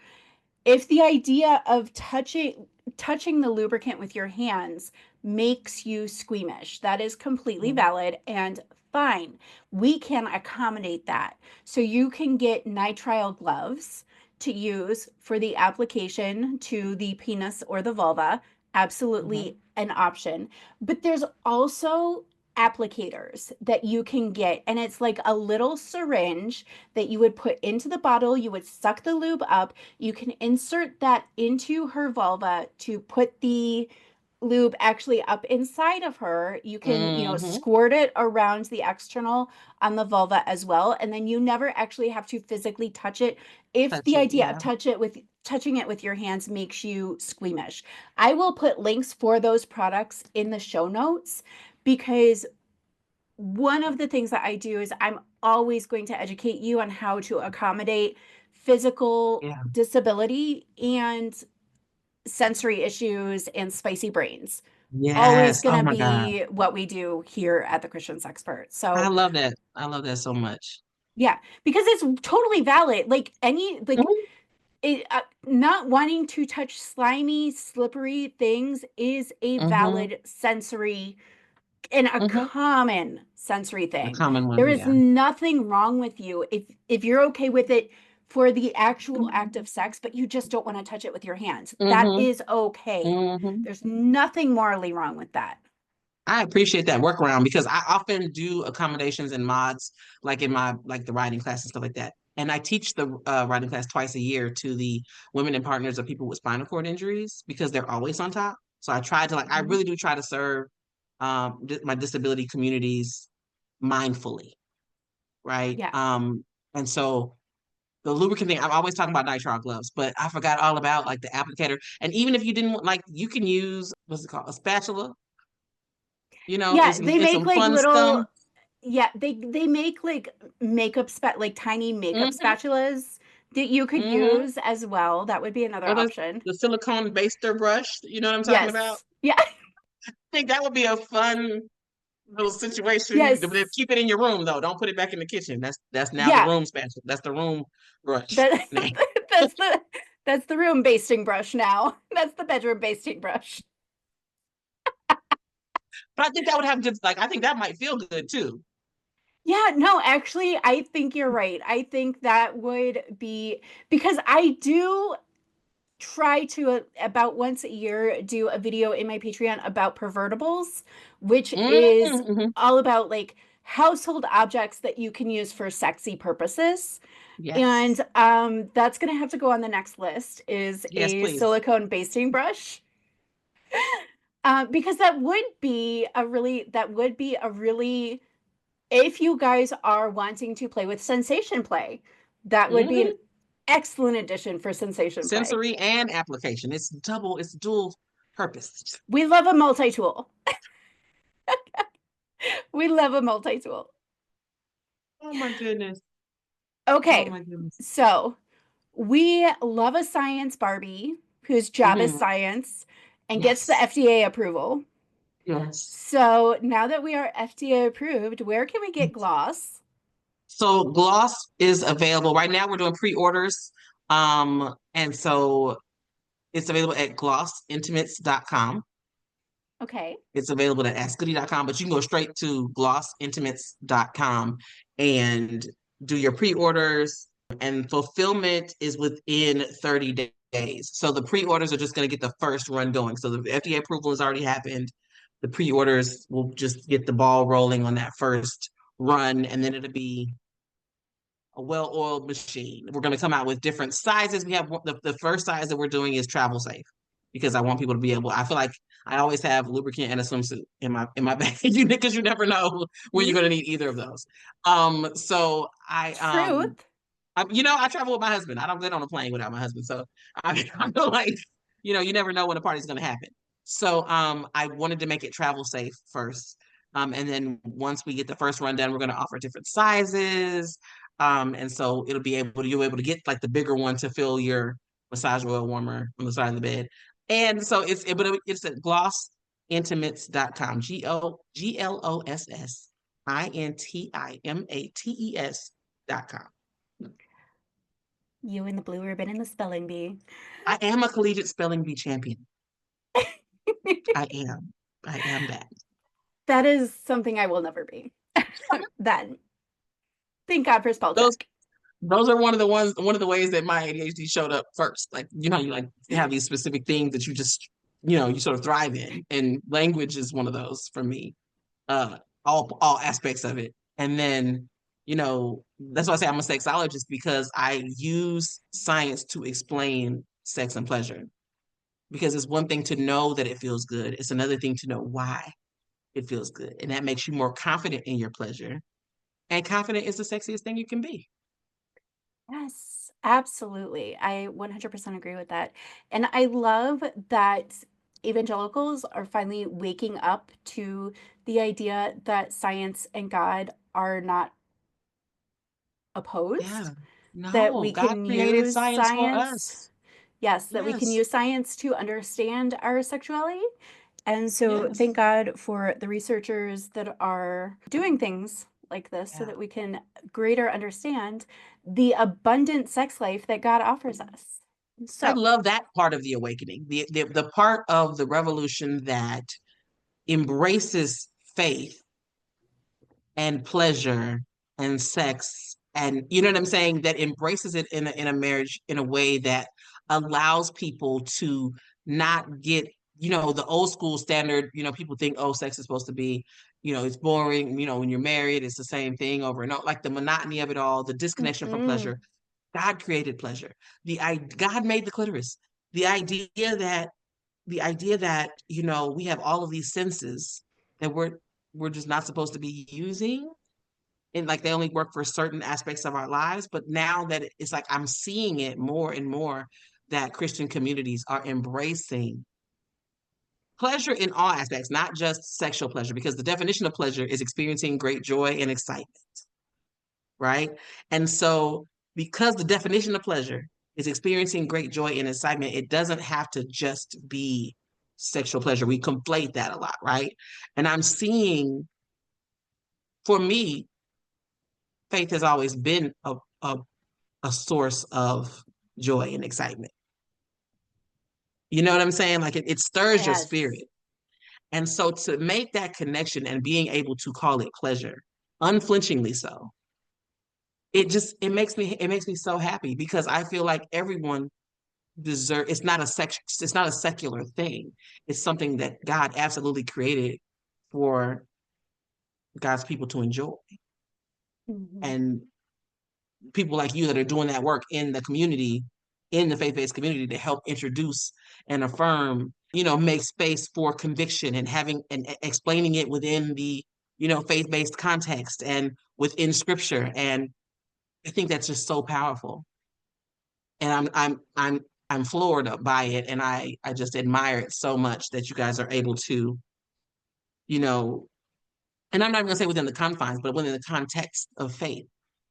if the idea of touching the lubricant with your hands makes you squeamish, that is completely mm, valid and fine. We can accommodate that. So you can get nitrile gloves to use for the application to the penis or the vulva. mhm, Absolutely an option. But there's also applicators that you can get, and it's like a little syringe that you would put into the bottle. You would suck the lube up, you can insert that into her vulva to put the lube actually up inside of her. You can, mhm. squirt it around the external on the vulva as well. And then you never actually have to physically touch it if Touch the it. idea of Yeah. touching it with your hands makes you squeamish. I will put links for those products in the show notes because one of the things that I do is I'm always going to educate you on how to accommodate physical Yeah. disability and sensory issues and spicy brains. Always Yes. going Oh to my God. be what we do here at the Christian Sexpert. I So, love that. I love that so much. yeah, because it's totally valid. Like Mhm, not wanting to touch slimy, slippery things is a mhm, valid sensory and a mhm. common sensory A thing. common one. There is Yeah. nothing wrong with you if you're okay with it for the actual act of sex, but you just don't want to touch it with your hands. That Hmm. is okay. Hmm. There's nothing morally wrong with that. I appreciate that workaround because I often do accommodations and mods, like in my like the writing class and stuff like that. And I teach the writing class twice a year to the women and partners of people with spinal cord injuries because they're always on top. So I try to I Mhm. really do try to serve my disability communities mindfully. right? Yeah. And so the lubricant thing, I'm always talking about nitrile gloves, but I forgot all about like the applicator. And even if you didn't want, like, you can use what's it called, a spatula, Yeah, and they get make some like fun little, scum. yeah, they make like like tiny makeup Mm-hmm, spatulas that you could mm-hmm. use as well. That would be another Or option. the silicone baster brush, you know what I'm talking about? Yes. Yeah. I think that would be a fun little situation. But Yes. keep it in your room though. Don't put it back in the kitchen. That's now the Yeah. room spatula. That's the room brush That now. that's the that's the room basting brush now. That's the bedroom basting brush. But I think that would have good, like, I think that might feel good too. Yeah, no, actually, I think you're right. I think that would be because I do try to about once a year do a video in my Patreon about pervertibles, which is Mm-hmm. all about like household objects that you can use for sexy purposes. And Yes. that's gonna have to go on the next list is Yes, a please. silicone basting brush. Because that would be a really if you guys are wanting to play with sensation play, that would be an Hmm. excellent addition for sensation play. Sensory and application. It's dual purpose. We love a multi-tool. We love a multi-tool. Oh my goodness. Oh Okay, my goodness. so we love a science Barbie whose job is Hmm. science and gets the Yes. FDA approval. Yes. So now that we are FDA approved, where can we get gloss? So gloss is available right now. We're doing pre-orders. And so it's available at glossintimates.com. Okay. It's available at askgoody.com, but you can go straight to glossintimates.com and do your pre-orders. And fulfillment is within 30 days. So the pre-orders are just going to get the first run going. So the FDA approval has already happened. The pre-orders will just get the ball rolling on that first run, and then it'll be a well-oiled machine. We're going to come out with different sizes. We have the first size that we're doing is travel safe because I want people to be able. I feel like I always have lubricant and a swimsuit in my bag because you never know when you're going to need either of those. So Truth. I travel with my husband. I don't get on a plane without my husband. So I feel like, you never know when a party's going to happen. So I wanted to make it travel safe first. And then once we get the first rundown, we're going to offer different sizes. And so you'll be able to get like the bigger one to fill your massage oil warmer on the side of the bed. And so it's at glossintimates.com. glossintimates.com. You and the blue ribbon and the spelling bee. I am a collegiate spelling bee champion. I am. I am that. That is something I will never be. That. Thank God for spell Those check. those are one of the ways that my ADHD showed up first. Like, you like have these specific things that you just, you sort of thrive in. And language is one of those for me. Uh all aspects of it. And then, that's why I say I'm a sexologist because I use science to explain sex and pleasure. Because it's one thing to know that it feels good. It's another thing to know why it feels good. And that makes you more confident in your pleasure. And confident is the sexiest thing you can be. Yes, absolutely. I 100% agree with that. And I love that evangelicals are finally waking up to the idea that science and God are not Yeah. opposed, that No, we God can created use science for science. us. Yes, that we can Yes. use science to understand our sexuality. And so thank Yes. God for the researchers that are doing things like this so Yeah. that we can greater understand the abundant sex life that God offers us. I So, love that part of the awakening. The part of the revolution that embraces faith and pleasure and sex, and you know what I'm saying, that embraces it in a marriage in a way that allows people to not get, the old school standard. People think, oh, sex is supposed to be, it's boring, when you're married it's the same thing over and over, like the monotony of it all, the disconnection from mm-mm, pleasure. God created pleasure. God made the clitoris. The idea that we have all of these senses that we're just not supposed to be using. and like they only work for certain aspects of our lives. But now that it's like I'm seeing it more and more that Christian communities are embracing pleasure in all aspects, not just sexual pleasure, because the definition of pleasure is experiencing great joy and excitement, right? And so, because the definition of pleasure is experiencing great joy and excitement, it doesn't have to just be sexual pleasure. We conflate that a lot, right? And I'm seeing, for me, faith has always been a source of joy and excitement. You know what I'm saying? Like it stirs your Yes. spirit. And so to make that connection and being able to call it pleasure, unflinchingly so, it makes me so happy because I feel like everyone deserve it's not a secular thing. It's something that God absolutely created for God's people to enjoy. Mhm. And people like you that are doing that work in the community, in the faith-based community to help introduce and affirm, make space for conviction and having and explaining it within the, faith-based context and within scripture. And I think that's just so powerful. And I'm floored by it. And I just admire it so much that you guys are able to, you know, and I'm not gonna say within the confines, but within the context of faith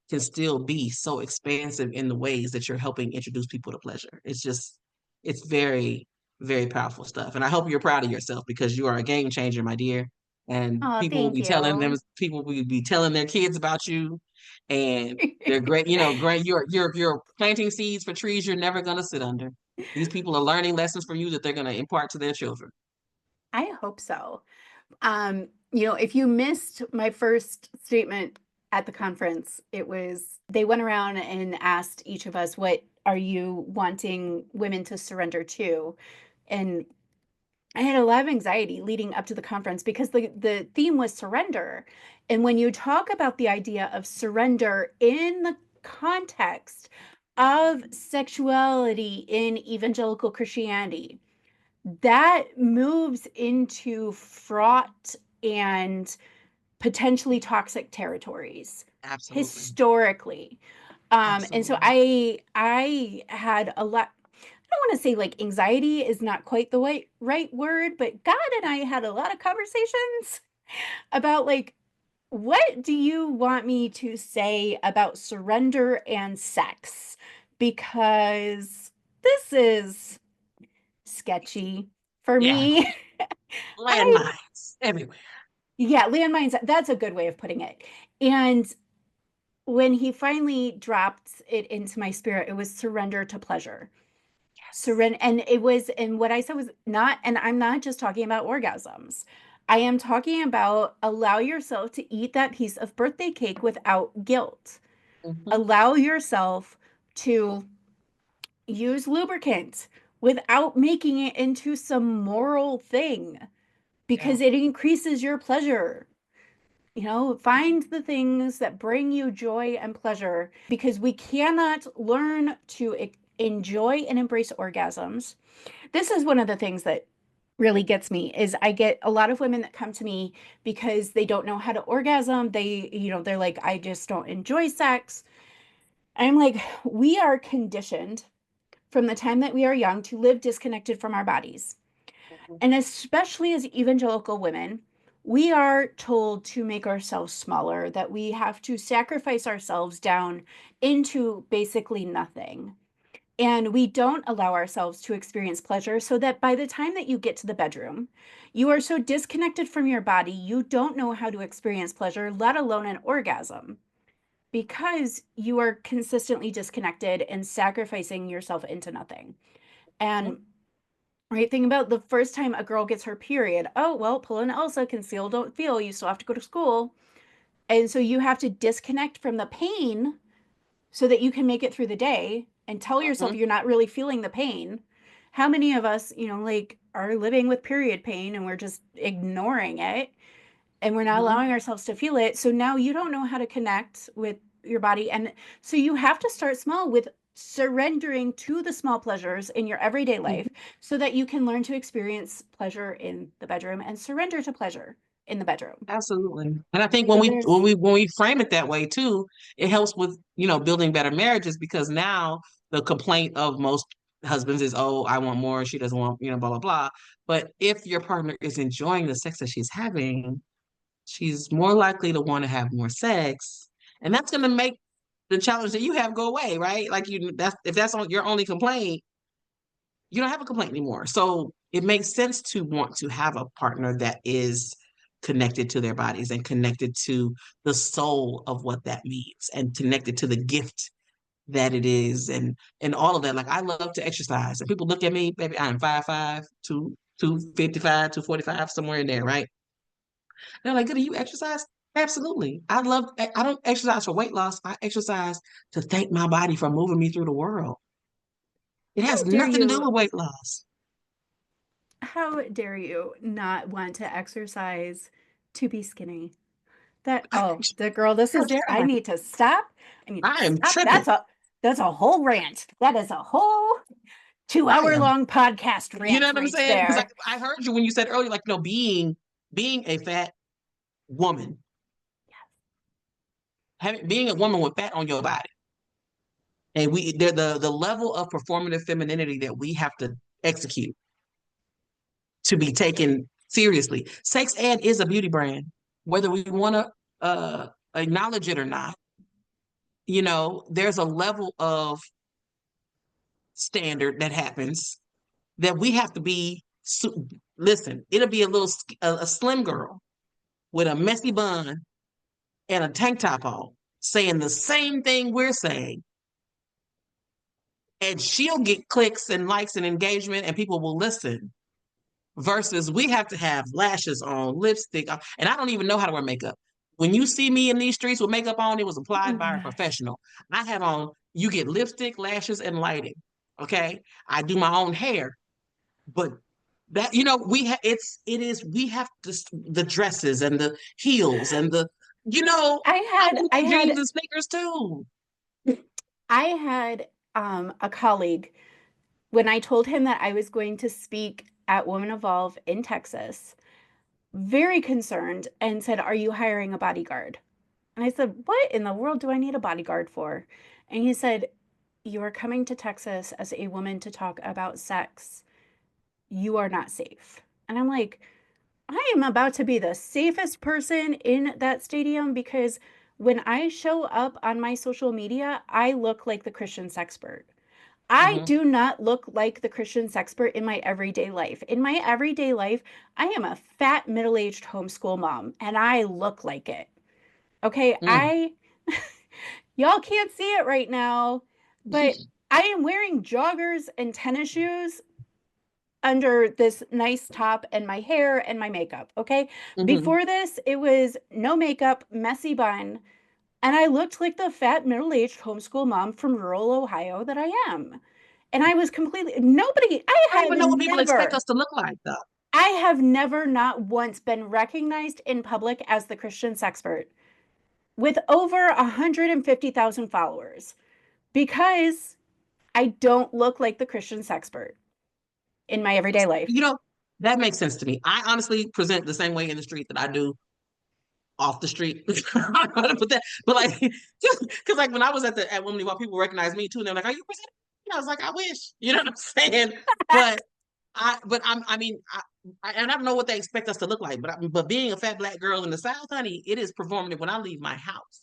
can still be so expansive in the ways that you're helping introduce people to pleasure. It's very, very powerful stuff. And I hope you're proud of yourself because you are a game changer, my dear. And Oh, thank you. people will be telling their kids about you, and they're great, great. You're planting seeds for trees you're never gonna sit under. These people are learning lessons from you that they're gonna impart to their children. I hope so. If you missed my first statement at the conference, it was they went around and asked each of us, what are you wanting women to surrender to? And I had a lot of anxiety leading up to the conference because the theme was surrender. And when you talk about the idea of surrender in the context of sexuality in evangelical Christianity, that moves into fraught and potentially toxic territories Absolutely. historically. And so Absolutely. I had a lot, I don't want to say like anxiety is not quite the right word, but God and I had a lot of conversations about like, what do you want me to say about surrender and sex? Because this is sketchy for Yeah. me. I Landmines everywhere. Yeah, landmines, that's a good way of putting it. And when he finally dropped it into my spirit, it was surrender to pleasure. Yes. Surrender, and it was, and what I said was not, and I'm not just talking about orgasms. I am talking about allow yourself to eat that piece of birthday cake without guilt. Mhm. Allow yourself to use lubricant without making it into some moral thing Yeah. because it increases your pleasure. Find the things that bring you joy and pleasure because we cannot learn to enjoy and embrace orgasms. This is one of the things that really gets me is I get a lot of women that come to me because they don't know how to orgasm. They're like, I just don't enjoy sex. I'm like, we are conditioned from the time that we are young to live disconnected from our bodies. Mhm. And especially as evangelical women, we are told to make ourselves smaller, that we have to sacrifice ourselves down into basically nothing. And we don't allow ourselves to experience pleasure so that by the time that you get to the bedroom, you are so disconnected from your body, you don't know how to experience pleasure, let alone an orgasm, because you are consistently disconnected and sacrificing yourself into nothing. Mhm. And right thing about the first time a girl gets her period, oh, well, Paula and Elsa conceal, don't feel. You still have to go to school. And so you have to disconnect from the pain so that you can make it through the day and tell yourself Mhm. you're not really feeling the pain. How many of us, like, are living with period pain and we're just ignoring it and we're not Mhm. allowing ourselves to feel it? So now you don't know how to connect with your body. And so you have to start small with surrendering to the small pleasures in your everyday life Mhm. so that you can learn to experience pleasure in the bedroom and surrender to pleasure in the bedroom. Absolutely. And I think So there's, when we frame it that way too, it helps with, building better marriages because now the complaint of most husbands is, oh, I want more, she doesn't want, blah, blah, blah. But if your partner is enjoying the sex that she's having, she's more likely to want to have more sex. And that's gonna make the challenge that you have go away, right? Like if that's on your only complaint, you don't have a complaint anymore. So it makes sense to want to have a partner that is connected to their bodies and connected to the soul of what that means and connected to the gift that it is and all of that. Like I love to exercise. And people look at me, baby, I'm 5'5", 255, 245, somewhere in there, right? They're like, Goody, you exercise? Absolutely. I don't exercise for weight loss. I exercise to thank my body for moving me through the world. It how has dare nothing to do you, with weight loss. how dare you not want to exercise to be skinny? That, I, oh, the girl, this how is, dare I I? need to stop. I need to I am stop. tripping. That's a whole rant. That is a whole two I hour am. long podcast You know rant what I'm right saying? Because there. I heard you when you said earlier, like, being a fat woman, being a woman with fat on your body, and the level of performative femininity that we have to execute to be taken seriously. Sex ed is a beauty brand, whether we want to acknowledge it or not. There's a level of standard that happens that we have to be. Listen, it'll be a slim girl with a messy bun and a tank top on, saying the same thing we're saying, and she'll get clicks and likes and engagement, and people will listen. Versus we have to have lashes on, lipstick on, and I don't even know how to wear makeup. When you see me in these streets with makeup on, it was Oh applied my by a gosh. professional. I have on, you get lipstick, lashes, and lighting. Okay. I do my own hair, but that, we have the dresses and the heels and I I wear jeans had, and sneakers too. I had a colleague when I told him that I was going to speak at Women Evolve in Texas, very concerned and said, "Are you hiring a bodyguard?" And I said, "What in the world do I need a bodyguard for?" And he said, "You are coming to Texas as a woman to talk about sex. You are not safe." And I'm like, I am about to be the safest person in that stadium because when I show up on my social media, I look like the Christian Sexpert. I Mm-hmm. do not look like the Christian Sexpert in my everyday life. In my everyday life, I am a fat, middle aged homeschool mom, and I look like it. Okay, Mm. y'all can't see it right now, but I am wearing joggers and tennis shoes under this nice top and my hair and my makeup. Okay, Mm-hmm. before this, it was no makeup, messy bun, and I looked like the fat, middle aged homeschool mom from rural Ohio that I am. And I was completely, nobody, I don't even know what people expect us to look like, though. I have never not once been recognized in public as the Christian Sexpert with over 150,000 followers because I don't look like the Christian Sexpert in my everyday life. You know, that makes sense to me. I honestly present the same way in the street that I do off the street. But like, because like when I was at Women While people recognize me too, and they're like, "Are you presenting?" I was like, "I wish," you know what I'm saying? But I mean, and I don't know what they expect us to look like, but being a fat black girl in the South, honey, it is performative when I leave my house.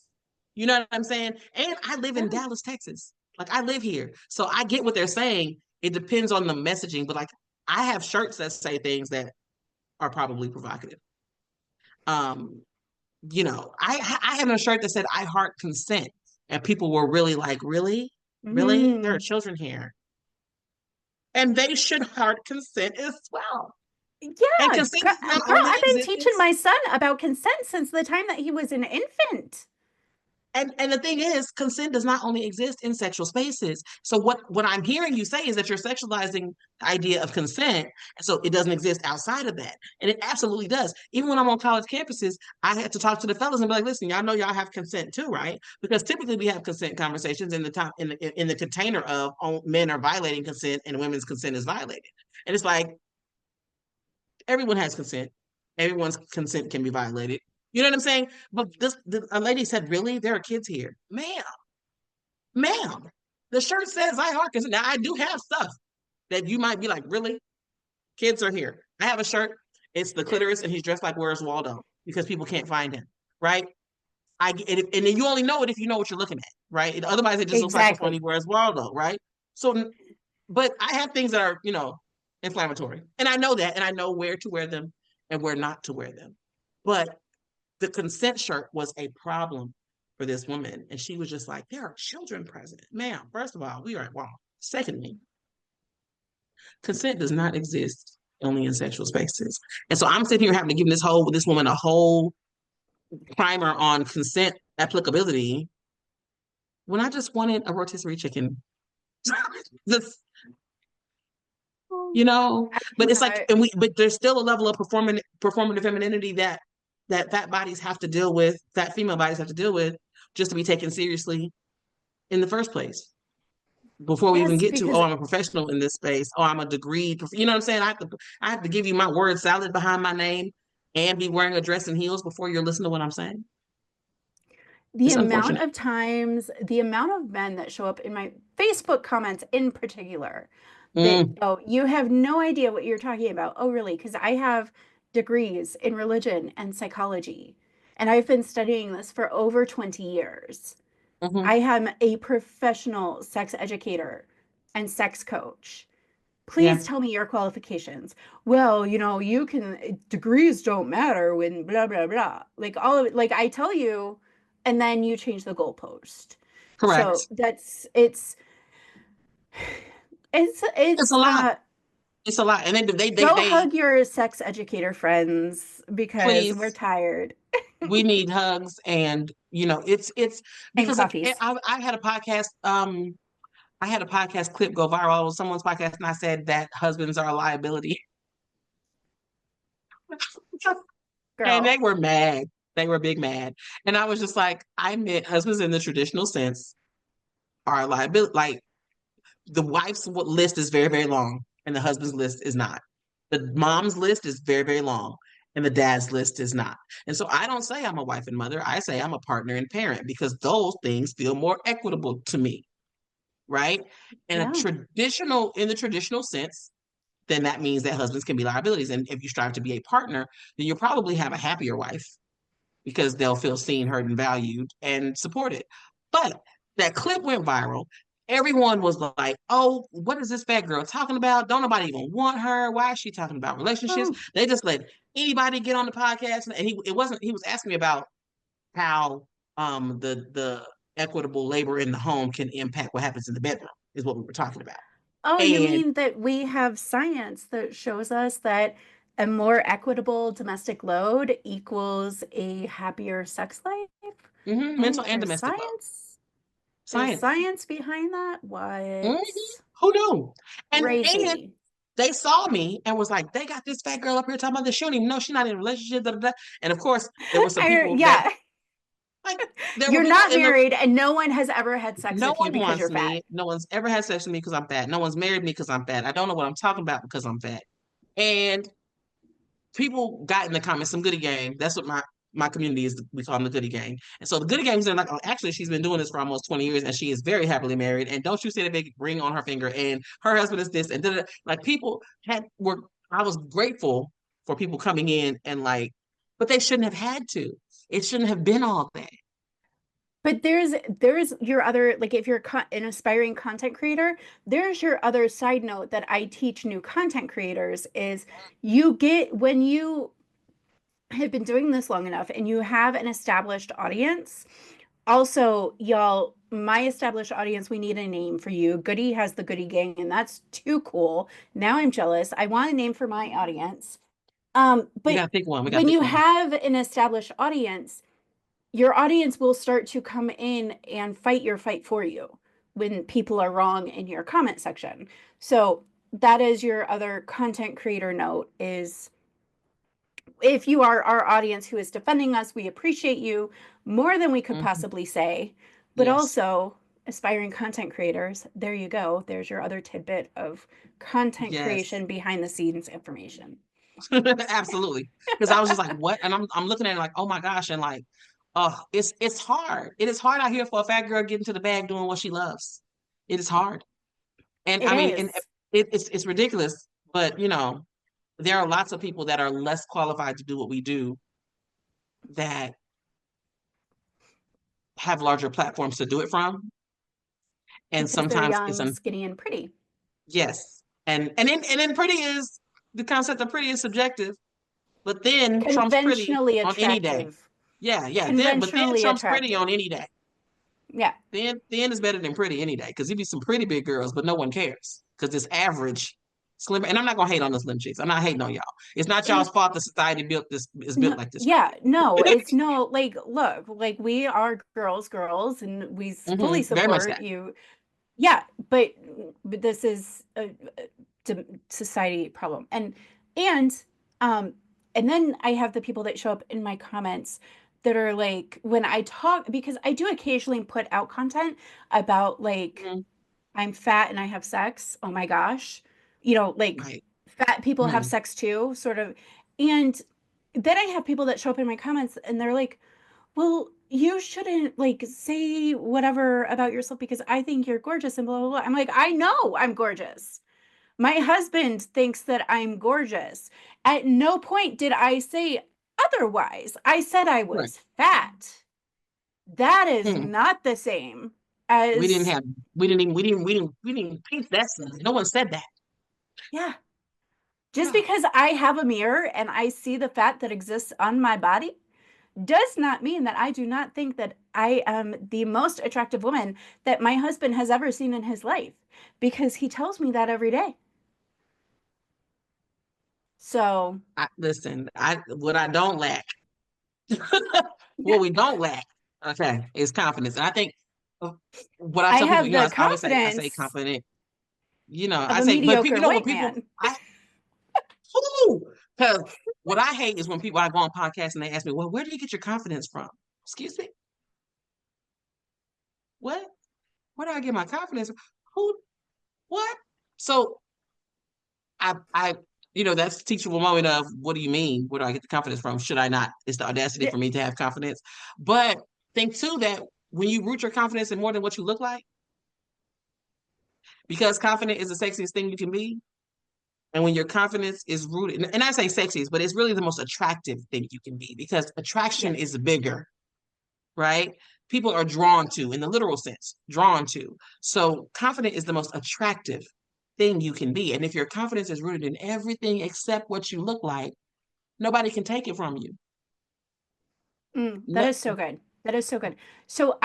You know what I'm saying? And I live in Yeah. Dallas, Texas. Like I live here, so I get what they're saying. It depends on the messaging, but like I have shirts that say things that are probably provocative. Um, I had a shirt that said "I heart consent," and people were really like, "Really, really? There are Mm. children here, and they should heart consent as well." And Yeah, consent does not girl, only I've been teaching exist. my son about consent since the time that he was an infant. And the thing is, consent does not only exist in sexual spaces. So what I'm hearing you say is that you're sexualizing the idea of consent, so it doesn't exist outside of that. And it absolutely does. Even when I'm on college campuses, I had to talk to the fellas and be like, "Listen, y'all know y'all have consent too, right?" Because typically we have consent conversations in the time in the container of men are violating consent and women's consent is violated. And it's like everyone has consent. everyone's consent can be violated. You know what I'm saying? But a lady said, really? There are kids here. Ma'am, the shirt says I heart consent. Now, I do have stuff that you might be like, really? Kids are here. I have a shirt. It's the clitoris, and he's dressed like Where's Waldo because people can't find him, right? And then you only know it if you know what you're looking at, right? Otherwise, it just looks like a funny Exactly. Where's Waldo, right? So, but I have things that are, inflammatory, and I know that, and I know where to wear them and where not to wear them. But the consent shirt was a problem for this woman, and she was just like, "There are children present, ma'am. First of all, we are at Walmart. Secondly, consent does not exist only in sexual spaces." And so I'm sitting here having to give this woman a whole primer on consent applicability when I just wanted a rotisserie chicken. Just, I but it's like, cannot. but there's still a level of performative femininity that fat bodies have to deal with, that female bodies have to deal with, just to be taken seriously in the first place. Before we even Yes, get to, oh, because I'm a professional in this space, oh, I'm a degree, you know what I'm saying? I have to give you my word salad behind my name and be wearing a dress and heels before you're listening to what I'm saying. the It's amount unfortunate. of times, the amount of men that show up in my Facebook comments in particular that, Mm, oh, you have no idea what you're talking about. Oh, really? Because I have degrees in religion and psychology, and I've been studying this for over 20 years. hmm I am a professional sex educator and sex coach. Yeah, Please tell me your qualifications. Well, you can, degrees don't matter when blah, blah, blah. Like all of it, like I tell you, and then you change the goalpost. So correct. it's, It's a it's, lot. It's a lot. And go hug your sex educator friends because we're please, tired. we need hugs. And, it's And because like coffees. I had a podcast clip go viral on someone's podcast, and I said that husbands are a liability. And they Girl. were mad. They were big mad. And I was just like, I meant husbands in the traditional sense are a liability. Like the wife's list is very, very long, and the husband's list is not. The mom's list is very, very long, and the dad's list is not. And so I don't say I'm a wife and mother. I say I'm a partner and parent because those things feel more equitable to me, right? Yeah. In the traditional sense, then that means that husbands can be liabilities. And if you strive to be a partner, then you'll probably have a happier wife because they'll feel seen, heard, and valued and supported. But that clip went viral. Everyone was like, "Oh, what is this fat girl talking about? Don't nobody even want her. Why is she talking about relationships?" Oh, They just let anybody get on the podcast. And he was asking me about how the equitable labor in the home can impact what happens in the bedroom, is what we were talking about. oh, you And mean that we have science that shows us that a more equitable domestic load equals a happier sex life? mental And and domestic load. there's Science. science behind that? Mhm. What? Who knew? And Crazy. they saw me and was like, they got this fat girl up here talking about this. She don't even know she's not in a relationship. Da, da, da. And of course, there were some people that Yeah, like there were you're people not in the married and no one has ever had sex no with you one because wants you're fat. me. No one's ever had sex with me because I'm fat. No one's married me because I'm fat. I don't know what I'm talking about because I'm fat. And people got in the comments some goody gang. That's what my community is. We call them the goody gang. And so the goody gangs are like, oh, actually, she's been doing this for almost 20 years, and she is very happily married. And don't you see the big ring on her finger? And her husband is this, and da-da-da. Like people had were. I was grateful for people coming in and like, but they shouldn't have had to. It shouldn't have been all that. But there's your other, like if you're an aspiring content creator, there's your other side note that I teach new content creators is you get when you have been doing this long enough and you have an established audience. Also, y'all, my established audience, we need a name for you. Goody has the Goody Gang, and that's too cool. Now I'm jealous. I want a name for my audience. We But gotta pick one. We gotta when pick you one. have an established audience, your audience will start to come in and fight your fight for you when people are wrong in your comment section. So that is your other content creator note is if you are our audience who is defending us, we appreciate you more than we could Mhm. possibly say. But Yes. also, aspiring content creators, there you go. There's your other tidbit of content Yes. creation behind the scenes information. Absolutely. Because I was just like, what? And I'm looking at it like, oh my gosh, and like, oh, it's hard. It is hard out here for a fat girl getting to the bag doing what she loves. It is hard. And It I mean, and is. it's ridiculous, but there are lots of people that are less qualified to do what we do that have larger platforms to do it from. And Because they're sometimes young, skinny, and pretty. yes. And then pretty is the concept of pretty is subjective, but then Trump's pretty Conventionally on any day. attractive. Yeah, yeah. Then Conventionally Trump's pretty on attractive. any day. Yeah. Thin is better than pretty any day because you be some pretty big girls, but no one cares because this average slim. And I'm not gonna hate on the slim chicks. I'm not hating on y'all. It's not y'all's And fault the society built this is built no, like this yeah, no, way. it's no, like, look, like we are girls, and we fully Very much support that. you. Yeah, but this is a society problem. And um and then I have the people that show up in my comments that are like, when I talk, because I do occasionally put out content about like, Mhm. I'm fat and I have sex. Oh my gosh. Like, Right. fat people have Mhm. sex too, sort of. And then I have people that show up in my comments and they're like, well, you shouldn't like say whatever about yourself because I think you're gorgeous and blah, blah, blah. I'm like, I know I'm gorgeous. My husband thinks that I'm gorgeous. At no point did I say otherwise. I said I Right. was fat. That is Hmm. not the same We didn't as, have we didn't even piece that sentence. No one said that. yeah. Just Yeah. because I have a mirror and I see the fat that exists on my body does not mean that I do not think that I am the most attractive woman that my husband has ever seen in his life, because he tells me that every day. So, Listen, I what I don't lack, what we don't lack, okay, is confidence. And I think uh, what I I tell people, have the I always say, I say confidence confident, of I a say, but people, mediocre what white people, man. because what I hate is when people I go on podcasts and they ask me, well, where do you get your confidence from? Excuse me, what? Where do I get my confidence? Who? What? So I, that's teachable moment of what do you mean? Where do I get the confidence from? Should I not? It's the audacity for me to have confidence. But think too that when you root your confidence in more than what you look like, because confident is the sexiest thing you can be. And when your confidence is rooted, and I say sexiest, but it's really the most attractive thing you can be because attraction Yes. is bigger, right? People are drawn to, in the literal sense, drawn to. So confident is the most attractive thing you can be. And if your confidence is rooted in everything except what you look like, nobody can take it from you. That No, is so good. That is so good. So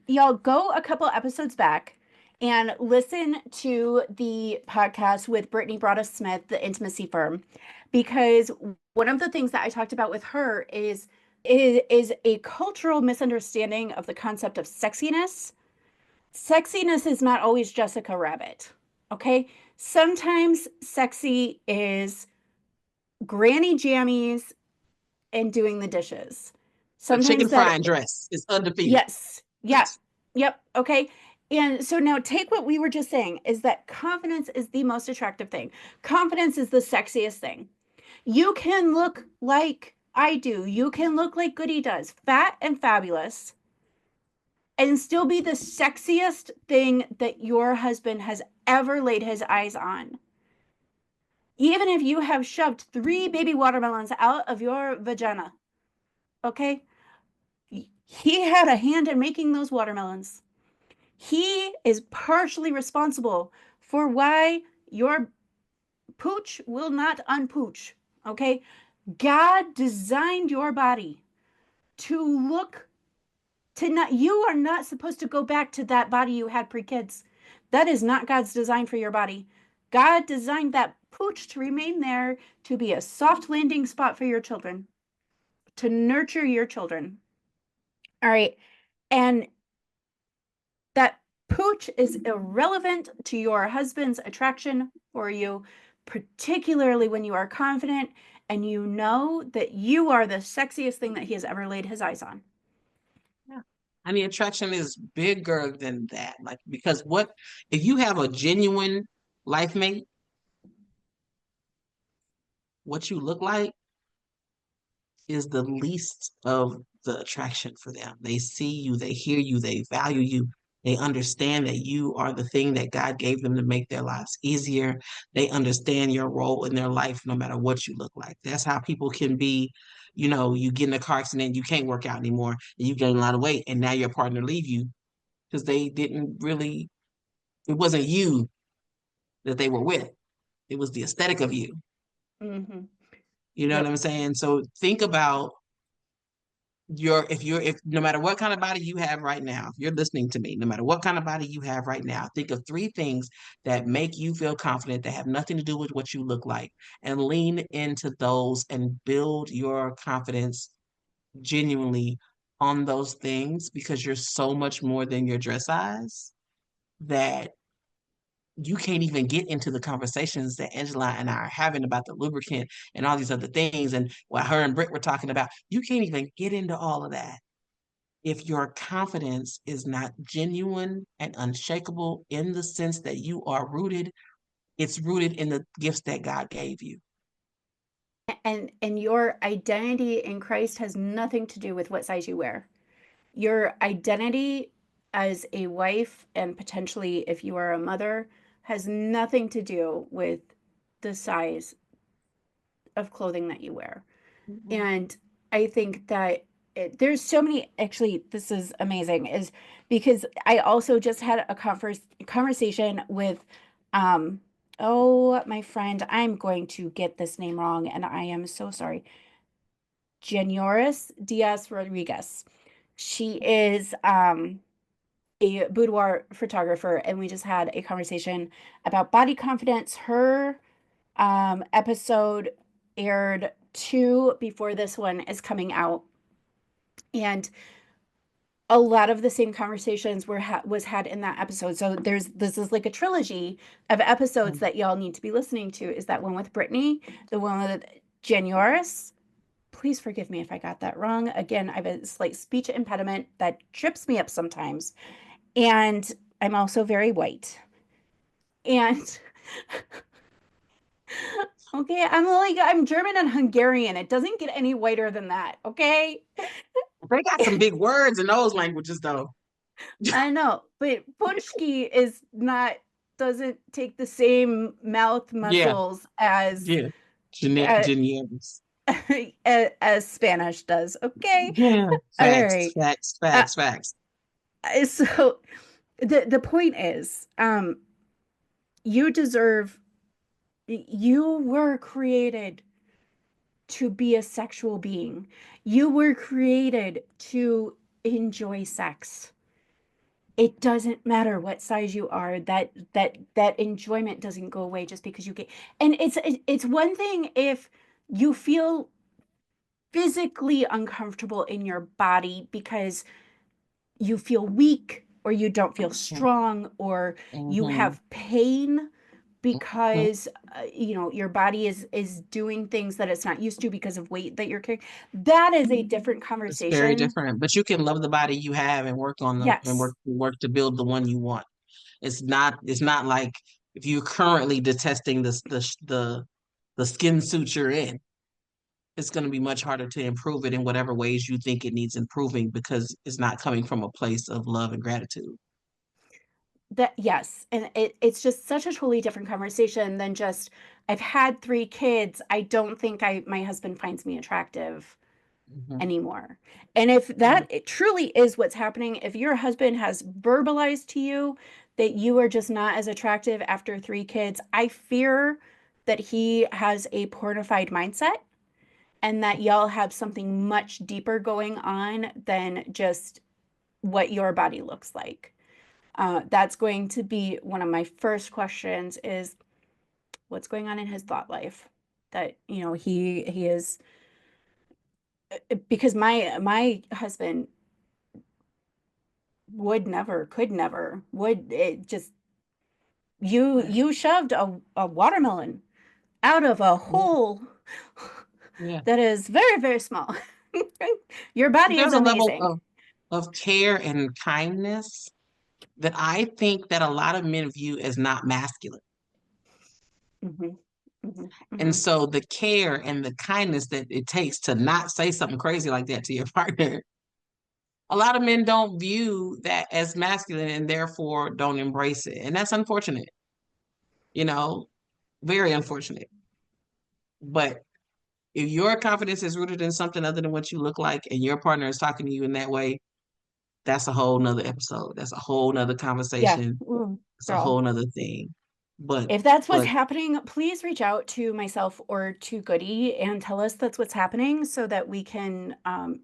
y'all go a couple episodes back and listen to the podcast with Brittany Broaddus Smith, the intimacy firm, because one of the things that I talked about with her is a cultural misunderstanding of the concept of sexiness. Sexiness is not always Jessica Rabbit. Okay? Sometimes sexy is granny jammies and doing the dishes. a chicken Sometimes frying that, dress is undefeated. yes, yeah, yep, okay. And so now take what we were just saying, is that confidence is the most attractive thing. Confidence is the sexiest thing. You can look like I do. You can look like Goody does, fat and fabulous, and still be the sexiest thing that your husband has ever laid his eyes on. Even if you have shoved 3 baby watermelons out of your vagina, okay? He had a hand in making those watermelons. He is partially responsible for why your pooch will not unpooch. Okay? God designed your body to look to not, you are not supposed to go back to that body you had pre-kids. That is not God's design for your body. God designed that pooch to remain there, to be a soft landing spot for your children, to nurture your children. All right. And that pooch is irrelevant to your husband's attraction for you, particularly when you are confident and you know that you are the sexiest thing that he has ever laid his eyes on. Yeah. And the attraction is bigger than that. Like, because what if you have a genuine life mate what you look like is the least of the attraction for them. They see you, they hear you, they value you. They understand that you are the thing that God gave them to make their lives easier. They understand your role in their life no matter what you look like. That's how people can be, you get in a car accident, you can't work out anymore, and you gain a lot of weight, and now your partner leave you because they didn't really, it wasn't you that they were with. It was the aesthetic of you. Mm-hmm. You know what Yep. I'm saying? So think about if no matter what kind of body you have right now, if you're listening to me, no matter what kind of body you have right now, think of three things that make you feel confident that have nothing to do with what you look like, and lean into those and build your confidence genuinely on those things, because you're so much more than your dress size that you can't even get into the conversations that Angela and I are having about the lubricant and all these other things, and what her and Britt were talking about. You can't even get into all of that if your confidence is not genuine and unshakable, in the sense that you are rooted, it's rooted in the gifts that God gave you. And your identity in Christ has nothing to do with what size you wear. Your identity as a wife, and potentially if you are a mother, has nothing to do with the size of clothing that you wear. Mhm. And I think that there's so many, actually, this is amazing, is because I also just had a conversation with, um, oh, my friend, I'm going to get this name wrong, and I am so sorry. Janoris Diaz Rodriguez. She is a boudoir photographer, and we just had a conversation about body confidence. Her episode aired two before this one is coming out, and a lot of the same conversations was had in that episode. So this is like a trilogy of episodes that y'all need to be listening to. Is that one with Brittany, the one with Januaris? Please forgive me if I got that wrong. Again, I have a slight speech impediment that trips me up sometimes, and I'm also very white. And okay, I'm German and Hungarian. It doesn't get any whiter than that. Okay. They got some big words in those languages, though. I know, but Punchki is not doesn't take the same mouth Yeah, muscles as yeah. uh, Jeanette's. as Spanish does. Okay, Yeah. all Facts, right. facts, Uh, facts, facts. so the point is, you deserve. You were created to be a sexual being. You were created to enjoy sex. It doesn't matter what size you are, that enjoyment doesn't go away just because you get. And it's one thing if you feel physically uncomfortable in your body because you feel weak, or you don't feel strong, or you Mm-hmm. have pain Hmm. because your body is doing things that it's not used to because of weight that you're carrying. That is a different It's very conversation. different, but you can love the body you have and work on the and Yes. work to build the one you want. It's not like if you're currently detesting the skin suit you're in, it's going to be much harder to improve it in whatever ways you think it needs improving, because it's not coming from a place of love and gratitude. That, yes, and it's just such a totally different conversation than just, I've had three kids, I don't think my husband finds me attractive Mhm. anymore. And if Yeah. that it truly is what's happening, if your husband has verbalized to you that you are just not as attractive after three kids, I fear that he has a pornified mindset, and that y'all have something much deeper going on than just what your body looks like. That's going to be one of my first questions, is what's going on in his thought life, that he is, because my husband would never, could never, would it just, you shoved a watermelon out of a Yeah. hole Yeah. that is very, very small. Your body is There's a level amazing. of care and kindness that I think that a lot of men view as not masculine. Hmm. Mhm, And mhm. so the care and the kindness that it takes to not say something crazy like that to your partner, a lot of men don't view that as masculine and therefore don't embrace it. And that's unfortunate, you know, very unfortunate. But if your confidence is rooted in something other than what you look like and your partner is talking to you in that way, that's a whole nother episode. That's a whole nother Yeah. conversation. Ooh, It's a girl. whole nother thing. But If that's what's but happening, please reach out to myself or to Goody and tell us that's what's happening so that we can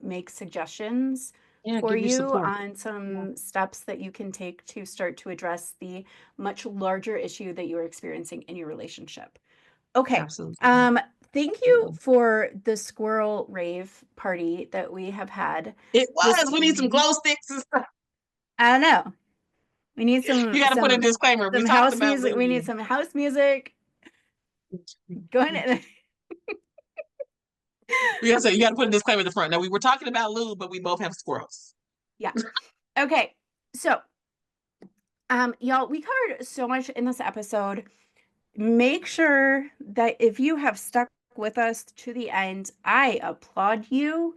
make suggestions yeah, for give you you support. on Yeah, some steps that you can take to start to address the much larger issue that you're experiencing in your relationship. Okay. absolutely. Um, Thank you for the squirrel rave party that we have had It this was. We need some evening. glow sticks and stuff. I don't know. We need You got to put a disclaimer. We some talked house about music. We need lube. some house music. Going in. We got to say you got to put a disclaimer at the front. Now we were talking about lube, but we both have squirrels. Yeah. Okay. So, y'all, we covered so much in this episode. Make sure that if you have stuck with us to the end, I applaud you.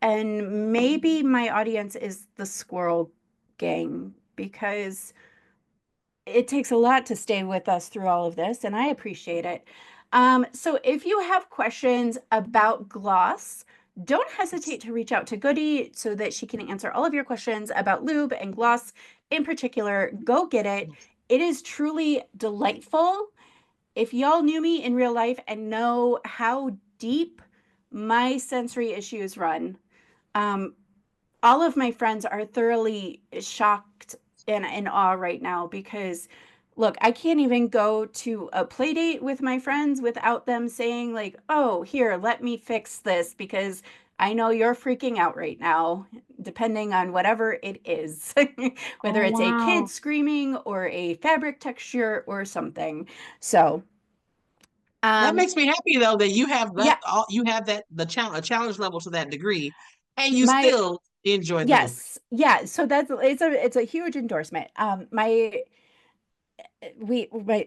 And maybe my audience is the squirrel gang because it takes a lot to stay with us through all of this, and I appreciate it. So if you have questions about gloss, don't hesitate to reach out to Goody so that she can answer all of your questions about lube and gloss in particular. Go get it. It is truly delightful. If y'all knew me in real life and know how deep my sensory issues run, um, all of my friends are thoroughly shocked and in awe right now because look, I can't even go to a play date with my friends without them saying like, "Oh, here, let me fix this because I know you're freaking out right now," depending on whatever it is. Whether Oh it's a kid wow. screaming or a fabric texture or something. So, That um makes me happy though that you have that yeah, all you have that the challenge a challenge level to that degree and you my still enjoy the lube. yes. Yeah, so that's it's a huge endorsement. My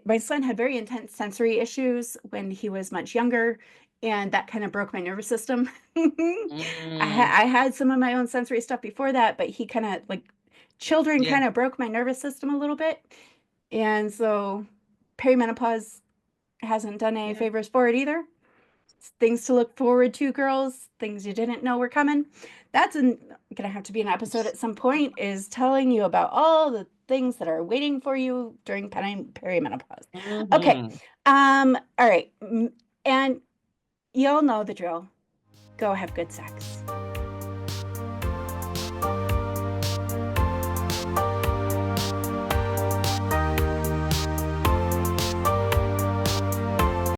my son had very intense sensory issues when he was much younger, and that kind of broke my nervous system. Mm, I had some of my own sensory stuff before that, but he kind of like children yeah. kind of broke my nervous system a little bit, and so perimenopause hasn't done any Yeah. favors for it either. Things to look forward to, girls, things you didn't know were coming. That's gonna have to be an episode at some point, is telling you about all the things that are waiting for you during perimenopause. Okay. Hmm. All right. And y'all know the drill. Go have good sex.